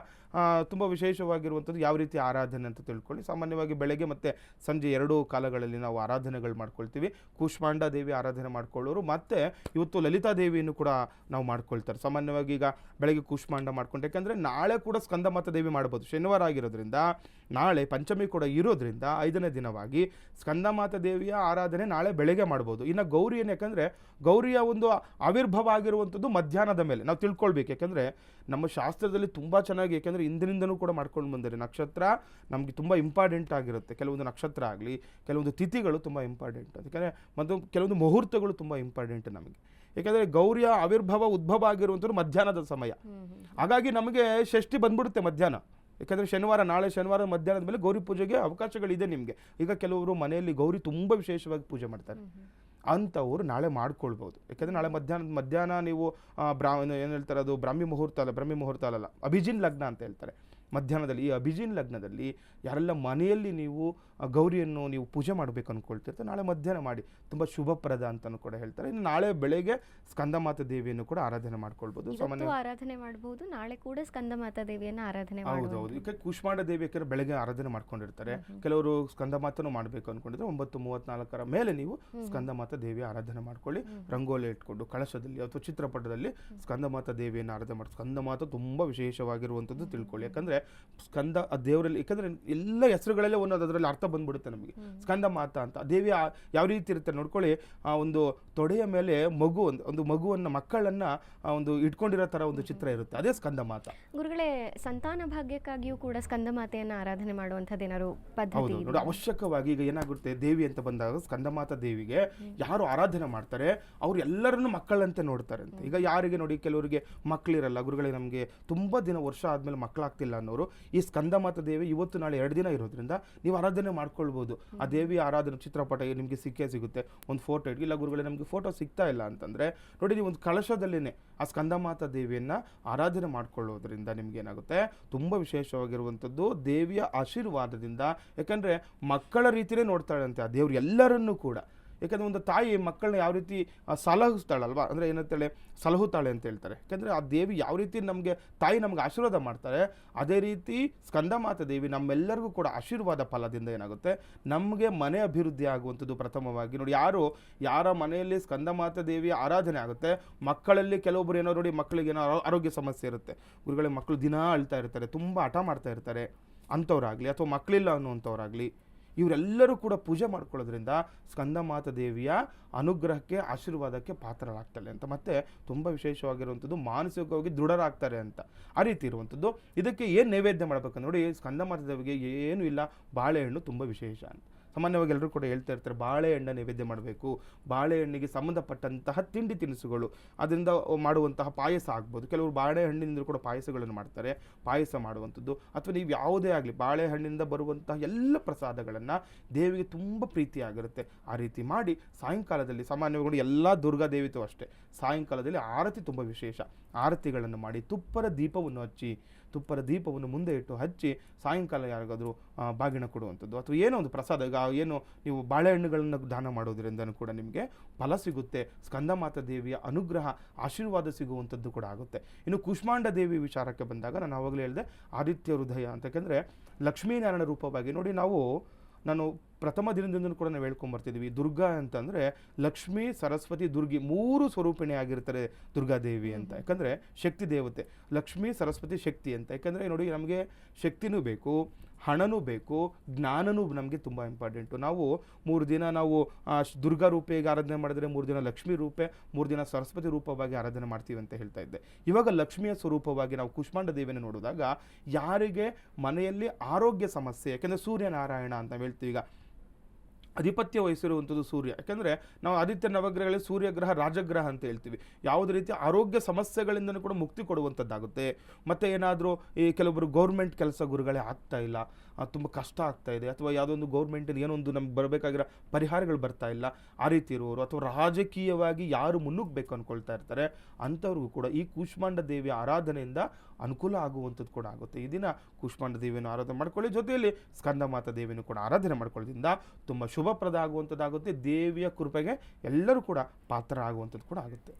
ತುಂಬ ವಿಶೇಷವಾಗಿರುವಂಥದ್ದು ಯಾವ ರೀತಿ ಆರಾಧನೆ ಅಂತ ತಿಳ್ಕೊಳ್ಳಿ. ಸಾಮಾನ್ಯವಾಗಿ ಬೆಳಗ್ಗೆ ಮತ್ತು ಸಂಜೆ 2 ಕಾಲಗಳಲ್ಲಿ ನಾವು ಆರಾಧನೆಗಳು ಮಾಡ್ಕೊಳ್ತೀವಿ. ಕೂಷ್ಮಾಂಡ ದೇವಿ ಆರಾಧನೆ ಮಾಡ್ಕೊಳ್ಳೋರು ಮತ್ತು ಇವತ್ತು ಲಲಿತಾ ದೇವಿಯನ್ನು ಕೂಡ ನಾವು ಮಾಡ್ಕೊಳ್ತಾರೆ. ಸಾಮಾನ್ಯವಾಗಿ ಈಗ ಬೆಳಗ್ಗೆ ಕೂಷ್ಮಾಂಡ ಮಾಡ್ಕೊಂಡು, ಯಾಕಂದರೆ ನಾಳೆ ಕೂಡ ಸ್ಕಂದಮಾತಾ ದೇವಿ ಮಾಡ್ಬೋದು, ಶನಿವಾರ ಆಗಿರೋದ್ರಿಂದ ಇರೋದ್ರಿಂದ ನಾಳೆ ಪಂಚಮಿ ಕೂಡ ಇರೋದ್ರಿಂದ 5ನೇ ದಿನವಾಗಿ ಸ್ಕಂದಮಾತಾ ದೇವಿಯ ಆರಾಧನೆ ನಾಳೆ ಬೆಳಗ್ಗೆ ಮಾಡ್ಬೋದು. ಇನ್ನು ಗೌರಿ ಏನು, ಯಾಕಂದರೆ ಗೌರಿಯ ಒಂದು ಆವಿರ್ಭಾವ ಆಗಿರುವಂಥದ್ದು ಮಧ್ಯಾಹ್ನದ ಮೇಲೆ ನಾವು ತಿಳ್ಕೊಳ್ಬೇಕು. ಯಾಕಂದರೆ ನಮ್ಮ ಶಾಸ್ತ್ರದಲ್ಲಿ ತುಂಬ ಚೆನ್ನಾಗಿ, ಯಾಕೆಂದರೆ ಹಿಂದಿನಿಂದನೂ ಕೂಡ ಮಾಡ್ಕೊಂಡು ಬಂದರೆ ನಕ್ಷತ್ರ ನಮಗೆ ತುಂಬ ಇಂಪಾರ್ಟೆಂಟ್ ಆಗಿರುತ್ತೆ. ಕೆಲವೊಂದು ನಕ್ಷತ್ರ ಆಗಲಿ, ಕೆಲವೊಂದು ತಿಥಿಗಳು ತುಂಬ ಇಂಪಾರ್ಟೆಂಟ್, ಯಾಕಂದರೆ ಮತ್ತು ಕೆಲವೊಂದು ಮುಹೂರ್ತಗಳು ತುಂಬ ಇಂಪಾರ್ಟೆಂಟ್ ನಮಗೆ. ಯಾಕಂದರೆ ಗೌರಿಯ ಆವಿರ್ಭಾವ ಉದ್ಭವ ಆಗಿರುವಂಥದ್ದು ಮಧ್ಯಾಹ್ನದ ಸಮಯ. ಹಾಗಾಗಿ ನಮಗೆ ಷಷ್ಠಿ ಬಂದ್ಬಿಡುತ್ತೆ ಮಧ್ಯಾಹ್ನ. ಯಾಕಂದರೆ ನಾಳೆ ಶನಿವಾರ ಮಧ್ಯಾಹ್ನದ ಮೇಲೆ ಗೌರಿ ಪೂಜೆಗೆ ಅವಕಾಶಗಳಿದೆ ನಿಮಗೆ. ಈಗ ಕೆಲವರು ಮನೆಯಲ್ಲಿ ಗೌರಿ ತುಂಬ ವಿಶೇಷವಾಗಿ ಪೂಜೆ ಮಾಡ್ತಾರೆ, ಅಂಥವ್ರು ನಾಳೆ ಮಾಡ್ಕೊಳ್ಬೋದು. ಯಾಕಂದರೆ ನಾಳೆ ಮಧ್ಯಾಹ್ನ ನೀವು ಏನು ಹೇಳ್ತಾರೆ, ಅದು ಬ್ರಾಹ್ಮಿ ಮುಹೂರ್ತ ಅಲ್ಲ, ಅಭಿಜಿನ್ ಲಗ್ನ ಅಂತ ಹೇಳ್ತಾರೆ ಮಧ್ಯಾಹ್ನದಲ್ಲಿ. ಈ ಅಭಿಜಿನ್ ಲಗ್ನದಲ್ಲಿ ಯಾರೆಲ್ಲ ಮನೆಯಲ್ಲಿ ನೀವು ಗೌರಿಯನ್ನು ನೀವು ಪೂಜೆ ಮಾಡಬೇಕು ಅಂದ್ಕೊಳ್ತಿರ್ತಾರೆ, ನಾಳೆ ಮಧ್ಯಾಹ್ನ ಮಾಡಿ, ತುಂಬ ಶುಭಪ್ರದ ಅಂತಲೂ ಕೂಡ ಹೇಳ್ತಾರೆ. ಇನ್ನು ನಾಳೆ ಬೆಳಗ್ಗೆ ಸ್ಕಂದಮಾತಾ ದೇವಿಯನ್ನು ಕೂಡ ಆರಾಧನೆ ಮಾಡ್ಕೊಳ್ಬೋದು. ಆರಾಧನೆ ಮಾಡಬಹುದು, ನಾಳೆ ಕೂಡ ಸ್ಕಂದಮಾತಾ ದೇವಿಯನ್ನು ಆರಾಧನೆ ಹೌದು. ಈಗ ಕೂಷ್ಮಾಂಡ ದೇವಿ ಯಾಕಂದ್ರೆ ಬೆಳಗ್ಗೆ ಆರಾಧನೆ ಮಾಡ್ಕೊಂಡಿರ್ತಾರೆ. ಕೆಲವರು ಸ್ಕಂದಮಾತನು ಮಾಡಬೇಕು ಅಂದ್ಕೊಂಡಿದ್ರೆ 9:34 ಮೇಲೆ ನೀವು ಸ್ಕಂದಮಾತಾ ದೇವಿಯ ಆರಾಧನೆ ಮಾಡ್ಕೊಳ್ಳಿ. ರಂಗೋಲಿ ಇಟ್ಕೊಂಡು ಕಳಶದಲ್ಲಿ ಅಥವಾ ಚಿತ್ರಪಟದಲ್ಲಿ ಸ್ಕಂದಮಾತಾ ದೇವಿಯನ್ನು ಆರಾಧನೆ ಮಾಡಿ. ಸ್ಕಂದಮಾತಾ ತುಂಬ ವಿಶೇಷವಾಗಿರುವಂಥದ್ದು ತಿಳ್ಕೊಳ್ಳಿ. ಯಾಕಂದರೆ ಸ್ಕಂದ ಆ ದೇವರಲ್ಲಿ, ಯಾಕಂದರೆ ಎಲ್ಲ ಹೆಸರುಗಳಲ್ಲೇ ಒಂದೊಂದು ಅದರಲ್ಲಿ ಅರ್ಥ ಬಂದ್ಬಿಡುತ್ತೆ ನಮಗೆ. ಸ್ಕಂದಮಾತಾ ಅಂತ ದೇವಿ ಯಾವ ರೀತಿ ಇರುತ್ತೆ ನೋಡ್ಕೊಳ್ಳಿ. ಆ ಒಂದು ತೊಡೆಯ ಮೇಲೆ ಒಂದು ಮಗುವನ್ನು ಮಕ್ಕಳನ್ನ ಒಂದು ಇಟ್ಕೊಂಡಿರೋ ತರ ಒಂದು ಚಿತ್ರ ಇರುತ್ತೆ, ಅದೇ ಸ್ಕಂದಮಾತಾ. ಗುರುಗಳೇ, ಸಂತಾನ ಭಾಗ್ಯಕ್ಕಾಗಿಯೂ ಕೂಡ ಸ್ಕಂದಮಾತೆಯನ್ನು ಆರಾಧನೆ ಮಾಡುವಂಥದ್ದು ಏನಾದ್ರು ಪದ್ಧತಿ ನೋಡಿ ಅವಶ್ಯಕವಾಗಿ. ಈಗ ಏನಾಗುತ್ತೆ, ದೇವಿ ಅಂತ ಬಂದಾಗ ಸ್ಕಂದಮಾತಾ ದೇವಿಗೆ ಯಾರು ಆರಾಧನೆ ಮಾಡ್ತಾರೆ ಅವ್ರು ಎಲ್ಲರನ್ನು ಮಕ್ಕಳಂತೆ ನೋಡ್ತಾರೆ ಅಂತ. ಈಗ ಯಾರಿಗೆ ನೋಡಿ, ಕೆಲವರಿಗೆ ಮಕ್ಕಳಿರಲ್ಲ, ಗುರುಗಳೇ ನಮಗೆ ತುಂಬಾ ವರ್ಷ ಆದ್ಮೇಲೆ ಮಕ್ಕಳಾಗ್ತಿಲ್ಲ ಅನ್ನೋರು ಈ ಸ್ಕಂದಮಾತಾ ದೇವಿ ಇವತ್ತು ನಾಳೆ 2 ದಿನ ಇರೋದ್ರಿಂದ ನೀವು ಆರಾಧನೆ ಮಾಡ್ಕೊಳ್ಬೋದು. ಆ ದೇವಿ ಆರಾಧನೆ ಚಿತ್ರಪಟ ನಿಮಗೆ ಸಿಗುತ್ತೆ, ಒಂದು ಫೋಟೋ ಇಟ್ಟು. ಇಲ್ಲ ಗುರುಗಳೇ ನಮಗೆ ಫೋಟೋ ಸಿಗ್ತಾ ಇಲ್ಲ ಅಂತಂದ್ರೆ ನೋಡಿ, ನೀವು ಒಂದು ಕಳಶದಲ್ಲಿನೇ ಆ ಸ್ಕಂದಮಾತಾ ದೇವಿಯನ್ನ ಆರಾಧನೆ ಮಾಡ್ಕೊಳ್ಳೋದ್ರಿಂದ ನಿಮ್ಗೆ ಏನಾಗುತ್ತೆ, ತುಂಬಾ ವಿಶೇಷವಾಗಿರುವಂಥದ್ದು ದೇವಿಯ ಆಶೀರ್ವಾದದಿಂದ. ಯಾಕಂದ್ರೆ ಮಕ್ಕಳ ರೀತಿಯೇ ನೋಡ್ತಾಳಂತೆ ಆ ದೇವ್ರು ಎಲ್ಲರನ್ನೂ ಕೂಡ. ಯಾಕಂದರೆ ಒಂದು ತಾಯಿ ಮಕ್ಕಳನ್ನ ಯಾವ ರೀತಿ ಸಲಹಿಸ್ತಾಳಲ್ವಾ, ಅಂದರೆ ಏನಂತೇಳಿ ಸಲಹುತ್ತಾಳೆ ಅಂತ ಹೇಳ್ತಾರೆ. ಯಾಕಂದರೆ ಆ ದೇವಿ ಯಾವ ರೀತಿ ತಾಯಿ ನಮ್ಗೆ ಆಶೀರ್ವಾದ ಮಾಡ್ತಾರೆ, ಅದೇ ರೀತಿ ಸ್ಕಂದಮಾತಾ ದೇವಿ ನಮ್ಮೆಲ್ಲರಿಗೂ ಕೂಡ ಆಶೀರ್ವಾದ ಫಲದಿಂದ ಏನಾಗುತ್ತೆ, ನಮಗೆ ಮನೆ ಅಭಿವೃದ್ಧಿ ಆಗುವಂಥದ್ದು ಪ್ರಥಮವಾಗಿ. ನೋಡಿ, ಯಾರ ಮನೆಯಲ್ಲಿ ಸ್ಕಂದಮಾತಾ ದೇವಿ ಆರಾಧನೆ ಆಗುತ್ತೆ, ಮಕ್ಕಳಲ್ಲಿ ಕೆಲವೊಬ್ಬರು ಏನೋ ನೋಡಿ, ಮಕ್ಕಳಿಗೆ ಏನೋ ಆರೋಗ್ಯ ಸಮಸ್ಯೆ ಇರುತ್ತೆ, ಗುರುಗಳಿಗೆ ಮಕ್ಕಳು ದಿನ ಅಳ್ತಾ ಇರ್ತಾರೆ, ತುಂಬ ಹಠ ಮಾಡ್ತಾ ಇರ್ತಾರೆ ಅಂಥವ್ರಾಗಲಿ, ಅಥವಾ ಮಕ್ಕಳಿಲ್ಲ ಅನ್ನುವಂಥವ್ರಾಗಲಿ, ಇವರೆಲ್ಲರೂ ಕೂಡ ಪೂಜೆ ಮಾಡ್ಕೊಳ್ಳೋದ್ರಿಂದ ಸ್ಕಂದಮಾತಾ ದೇವಿಯ ಅನುಗ್ರಹಕ್ಕೆ ಆಶೀರ್ವಾದಕ್ಕೆ ಪಾತ್ರರಾಗ್ತಾರೆ ಅಂತ. ಮತ್ತೆ ತುಂಬ ವಿಶೇಷವಾಗಿರುವಂಥದ್ದು ಮಾನಸಿಕವಾಗಿ ದೃಢರಾಗ್ತಾರೆ ಅಂತ. ಆ ರೀತಿ ಇರುವಂಥದ್ದು. ಇದಕ್ಕೆ ಏನು ನೈವೇದ್ಯ ಮಾಡಬೇಕಂದ್ರೆ ನೋಡಿ, ಸ್ಕಂದಮಾತಾ ದೇವಿಗೆ ಏನೂ ಇಲ್ಲ, ಬಾಳೆಹಣ್ಣು ತುಂಬ ವಿಶೇಷ ಅಂತ. ಸಾಮಾನ್ಯವಾಗಿ ಎಲ್ಲರೂ ಕೂಡ ಹೇಳ್ತಾ ಇರ್ತಾರೆ, ಬಾಳೆಹಣ್ಣ ನೈವೇದ್ಯ ಮಾಡಬೇಕು, ಬಾಳೆಹಣ್ಣಿಗೆ ಸಂಬಂಧಪಟ್ಟಂತಹ ತಿಂಡಿ ತಿನಿಸುಗಳು ಅದರಿಂದ ಮಾಡುವಂತಹ ಪಾಯಸ ಆಗ್ಬೋದು. ಕೆಲವರು ಬಾಳೆಹಣ್ಣಿನಿಂದ ಕೂಡ ಪಾಯಸಗಳನ್ನು ಮಾಡ್ತಾರೆ, ಪಾಯಸ ಮಾಡುವಂಥದ್ದು. ಅಥವಾ ನೀವು ಯಾವುದೇ ಆಗಲಿ ಬಾಳೆಹಣ್ಣಿನಿಂದ ಬರುವಂತಹ ಎಲ್ಲ ಪ್ರಸಾದಗಳನ್ನು ದೇವಿಗೆ ತುಂಬ ಪ್ರೀತಿಯಾಗಿರುತ್ತೆ. ಆ ರೀತಿ ಮಾಡಿ ಸಾಯಂಕಾಲದಲ್ಲಿ ಸಾಮಾನ್ಯವಾಗಿ ಎಲ್ಲ ದುರ್ಗಾದೇವಿತೂ ಅಷ್ಟೇ, ಸಾಯಂಕಾಲದಲ್ಲಿ ಆರತಿ ತುಂಬ ವಿಶೇಷ. ಆರತಿಗಳನ್ನು ಮಾಡಿ ತುಪ್ಪದ ದೀಪವನ್ನು ಮುಂದೆ ಇಟ್ಟು ಹಚ್ಚಿ ಸಾಯಂಕಾಲ ಯಾರಿಗಾದರೂ ಬಾಗಿನ ಕೊಡುವಂಥದ್ದು, ಅಥವಾ ಏನೋ ಒಂದು ಪ್ರಸಾದ. ಈಗ ಏನು ನೀವು ಬಾಳೆಹಣ್ಣುಗಳನ್ನು ದಾನ ಮಾಡೋದ್ರಿಂದ ಕೂಡ ನಿಮಗೆ ಫಲ ಸಿಗುತ್ತೆ, ಸ್ಕಂದಮಾತಾ ದೇವಿಯ ಅನುಗ್ರಹ ಆಶೀರ್ವಾದ ಸಿಗುವಂಥದ್ದು ಕೂಡ ಆಗುತ್ತೆ. ಇನ್ನು ಕೂಷ್ಮಾಂಡ ದೇವಿ ವಿಚಾರಕ್ಕೆ ಬಂದಾಗ ನಾನು ಆವಾಗಲೇ ಹೇಳಿದೆ ಆದಿತ್ಯ ಹೃದಯ ಅಂತ. ಯಾಕೆಂದರೆ ಲಕ್ಷ್ಮೀನಾರಾಯಣ ರೂಪವಾಗಿ ನೋಡಿ, ನಾನು ಪ್ರಥಮ ದಿನದಿಂದ ಕೂಡ ನಾವು ಹೇಳ್ಕೊಂಬರ್ತಿದ್ವಿ, ದುರ್ಗಾ ಅಂತಂದರೆ ಲಕ್ಷ್ಮೀ ಸರಸ್ವತಿ ದುರ್ಗಿ 3 ಸ್ವರೂಪಿಣಿ ಆಗಿರ್ತಾರೆ ದುರ್ಗಾದೇವಿ ಅಂತ. ಯಾಕಂದರೆ ಶಕ್ತಿ ದೇವತೆ, ಲಕ್ಷ್ಮೀ ಸರಸ್ವತಿ ಶಕ್ತಿ ಅಂತ. ಯಾಕಂದರೆ ನೋಡಿ, ನಮಗೆ ಶಕ್ತಿನೂ ಬೇಕು, ಹಣನೂ ಬೇಕು, ಜ್ಞಾನನೂ ನಮಗೆ ತುಂಬ ಇಂಪಾರ್ಟೆಂಟು. ನಾವು 3 ದಿನ ದುರ್ಗಾ ರೂಪೆಗೆ ಆರಾಧನೆ ಮಾಡಿದ್ರೆ, 3 ದಿನ ಲಕ್ಷ್ಮೀ ರೂಪೆ, 3 ದಿನ ಸರಸ್ವತಿ ರೂಪವಾಗಿ ಆರಾಧನೆ ಮಾಡ್ತೀವಿ ಅಂತ ಹೇಳ್ತಾ ಇದ್ದೆ. ಇವಾಗ ಲಕ್ಷ್ಮಿಯ ಸ್ವರೂಪವಾಗಿ ನಾವು ಕೂಷ್ಮಾಂಡ ದೇವಿಯನ್ನು ನೋಡಿದಾಗ ಯಾರಿಗೆ ಮನೆಯಲ್ಲಿ ಆರೋಗ್ಯ ಸಮಸ್ಯೆ, ಯಾಕೆಂದರೆ ಸೂರ್ಯನಾರಾಯಣ ಅಂತ ಹೇಳ್ತೀವಿ, ಈಗ ಅಧಿಪತ್ಯ ವಹಿಸಿರುವಂಥದ್ದು ಸೂರ್ಯ. ಯಾಕೆಂದರೆ ನಾವು ಆದಿತ್ಯ ನವಗ್ರಹಗಳಲ್ಲಿ ಸೂರ್ಯಗ್ರಹ ರಾಜಗ್ರಹ ಅಂತ ಹೇಳ್ತೀವಿ. ಯಾವುದೇ ರೀತಿ ಆರೋಗ್ಯ ಸಮಸ್ಯೆಗಳಿಂದನೂ ಕೂಡ ಮುಕ್ತಿ ಕೊಡುವಂಥದ್ದಾಗುತ್ತೆ. ಮತ್ತು ಏನಾದರೂ ಈ ಕೆಲವೊಬ್ಬರು ಗೌರ್ಮೆಂಟ್ ಕೆಲಸ ಗುರುಗಳೇ ಆಗ್ತಾ ಇಲ್ಲ, ತುಂಬ ಕಷ್ಟ ಆಗ್ತಾ ಇದೆ, ಅಥವಾ ಯಾವುದೋ ಒಂದು ಗೌರ್ಮೆಂಟಿನ ಏನೊಂದು ನಮ್ಗೆ ಬರಬೇಕಾಗಿರೋ ಪರಿಹಾರಗಳು ಬರ್ತಾ ಇಲ್ಲ, ಆ ರೀತಿ ಇರುವವರು, ಅಥವಾ ರಾಜಕೀಯವಾಗಿ ಯಾರು ಮುನ್ನುಗ್ಗಬೇಕು ಅಂದ್ಕೊಳ್ತಾ ಇರ್ತಾರೆ, ಅಂಥವ್ರಿಗೂ ಕೂಡ ಈ ಕೂಷ್ಮಾಂಡ ದೇವಿಯ ಆರಾಧನೆಯಿಂದ ಅನುಕೂಲ ಆಗುವಂಥದ್ದು ಕೂಡ ಆಗುತ್ತೆ. ಈ ದಿನ ಕೂಷ್ಮಾಂಡ ದೇವಿಯನ್ನು ಆರಾಧನೆ ಮಾಡ್ಕೊಳ್ಳಿ, ಜೊತೆಯಲ್ಲಿ ಸ್ಕಂದಮಾತಾ ದೇವಿಯನ್ನು ಕೂಡ ಆರಾಧನೆ ಮಾಡ್ಕೊಳ್ಳೋದ್ರಿಂದ ತುಂಬ ಶುಭಪ್ರದ ಆಗುವಂಥದ್ದಾಗುತ್ತೆ. ದೇವಿಯ ಕೃಪೆಗೆ ಎಲ್ಲರೂ ಕೂಡ ಪಾತ್ರ ಆಗುವಂಥದ್ದು ಕೂಡ ಆಗುತ್ತೆ.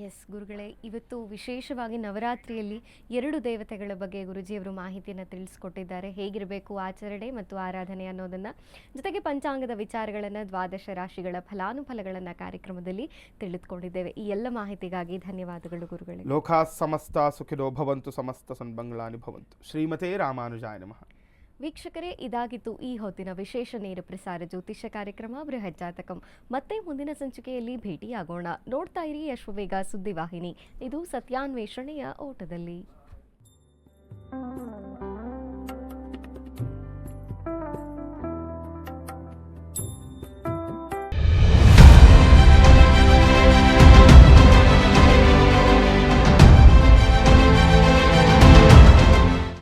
ಎಸ್ ಗುರುಗಳೇ, ಇವತ್ತು ವಿಶೇಷವಾಗಿ ನವರಾತ್ರಿಯಲ್ಲಿ 2 ದೇವತೆಗಳ ಬಗ್ಗೆ ಗುರುಜಿಯವರು ಮಾಹಿತಿಯನ್ನು ತಿಳಿಸ್ಕೊಟ್ಟಿದ್ದಾರೆ. ಹೇಗಿರಬೇಕು ಆಚರಣೆ ಮತ್ತು ಆರಾಧನೆ ಅನ್ನೋದನ್ನು, ಜೊತೆಗೆ ಪಂಚಾಂಗದ ವಿಚಾರಗಳನ್ನು, ದ್ವಾದಶ ರಾಶಿಗಳ ಫಲಾನುಫಲಗಳನ್ನು ಕಾರ್ಯಕ್ರಮದಲ್ಲಿ ತಿಳಿದುಕೊಂಡಿದ್ದೇವೆ. ಈ ಎಲ್ಲ ಮಾಹಿತಿಗಾಗಿ ಧನ್ಯವಾದಗಳು ಗುರುಗಳೇ. ಲೋಕಾ ಸಮಸ್ತ ಸುಖಿನೋ ಭವಂತು, ಸಮಸ್ತ ಸನ್ಮಂಗಳಾನಿ ಭವಂತು. ಶ್ರೀಮತೇ ರಾಮಾನುಜಾಯ ನಮಃ. ವೀಕ್ಷಕರೇ, ಇದಾಗಿತ್ತು ಈ ಹೊತ್ತಿನ ವಿಶೇಷ ನೇರ ಪ್ರಸಾರ ಜ್ಯೋತಿಷ್ಯ ಕಾರ್ಯಕ್ರಮ ಬೃಹತ್ ಜಾತಕಂ. ಮತ್ತೆ ಮುಂದಿನ ಸಂಚಿಕೆಯಲ್ಲಿ ಭೇಟಿಯಾಗೋಣ. ನೋಡ್ತಾ ಇರಿ ಅಶ್ವವೇಗ ಸುದ್ದಿವಾಹಿನಿ. ಇದು ಸತ್ಯಾನ್ವೇಷಣೆಯ ಓಟದಲ್ಲಿ.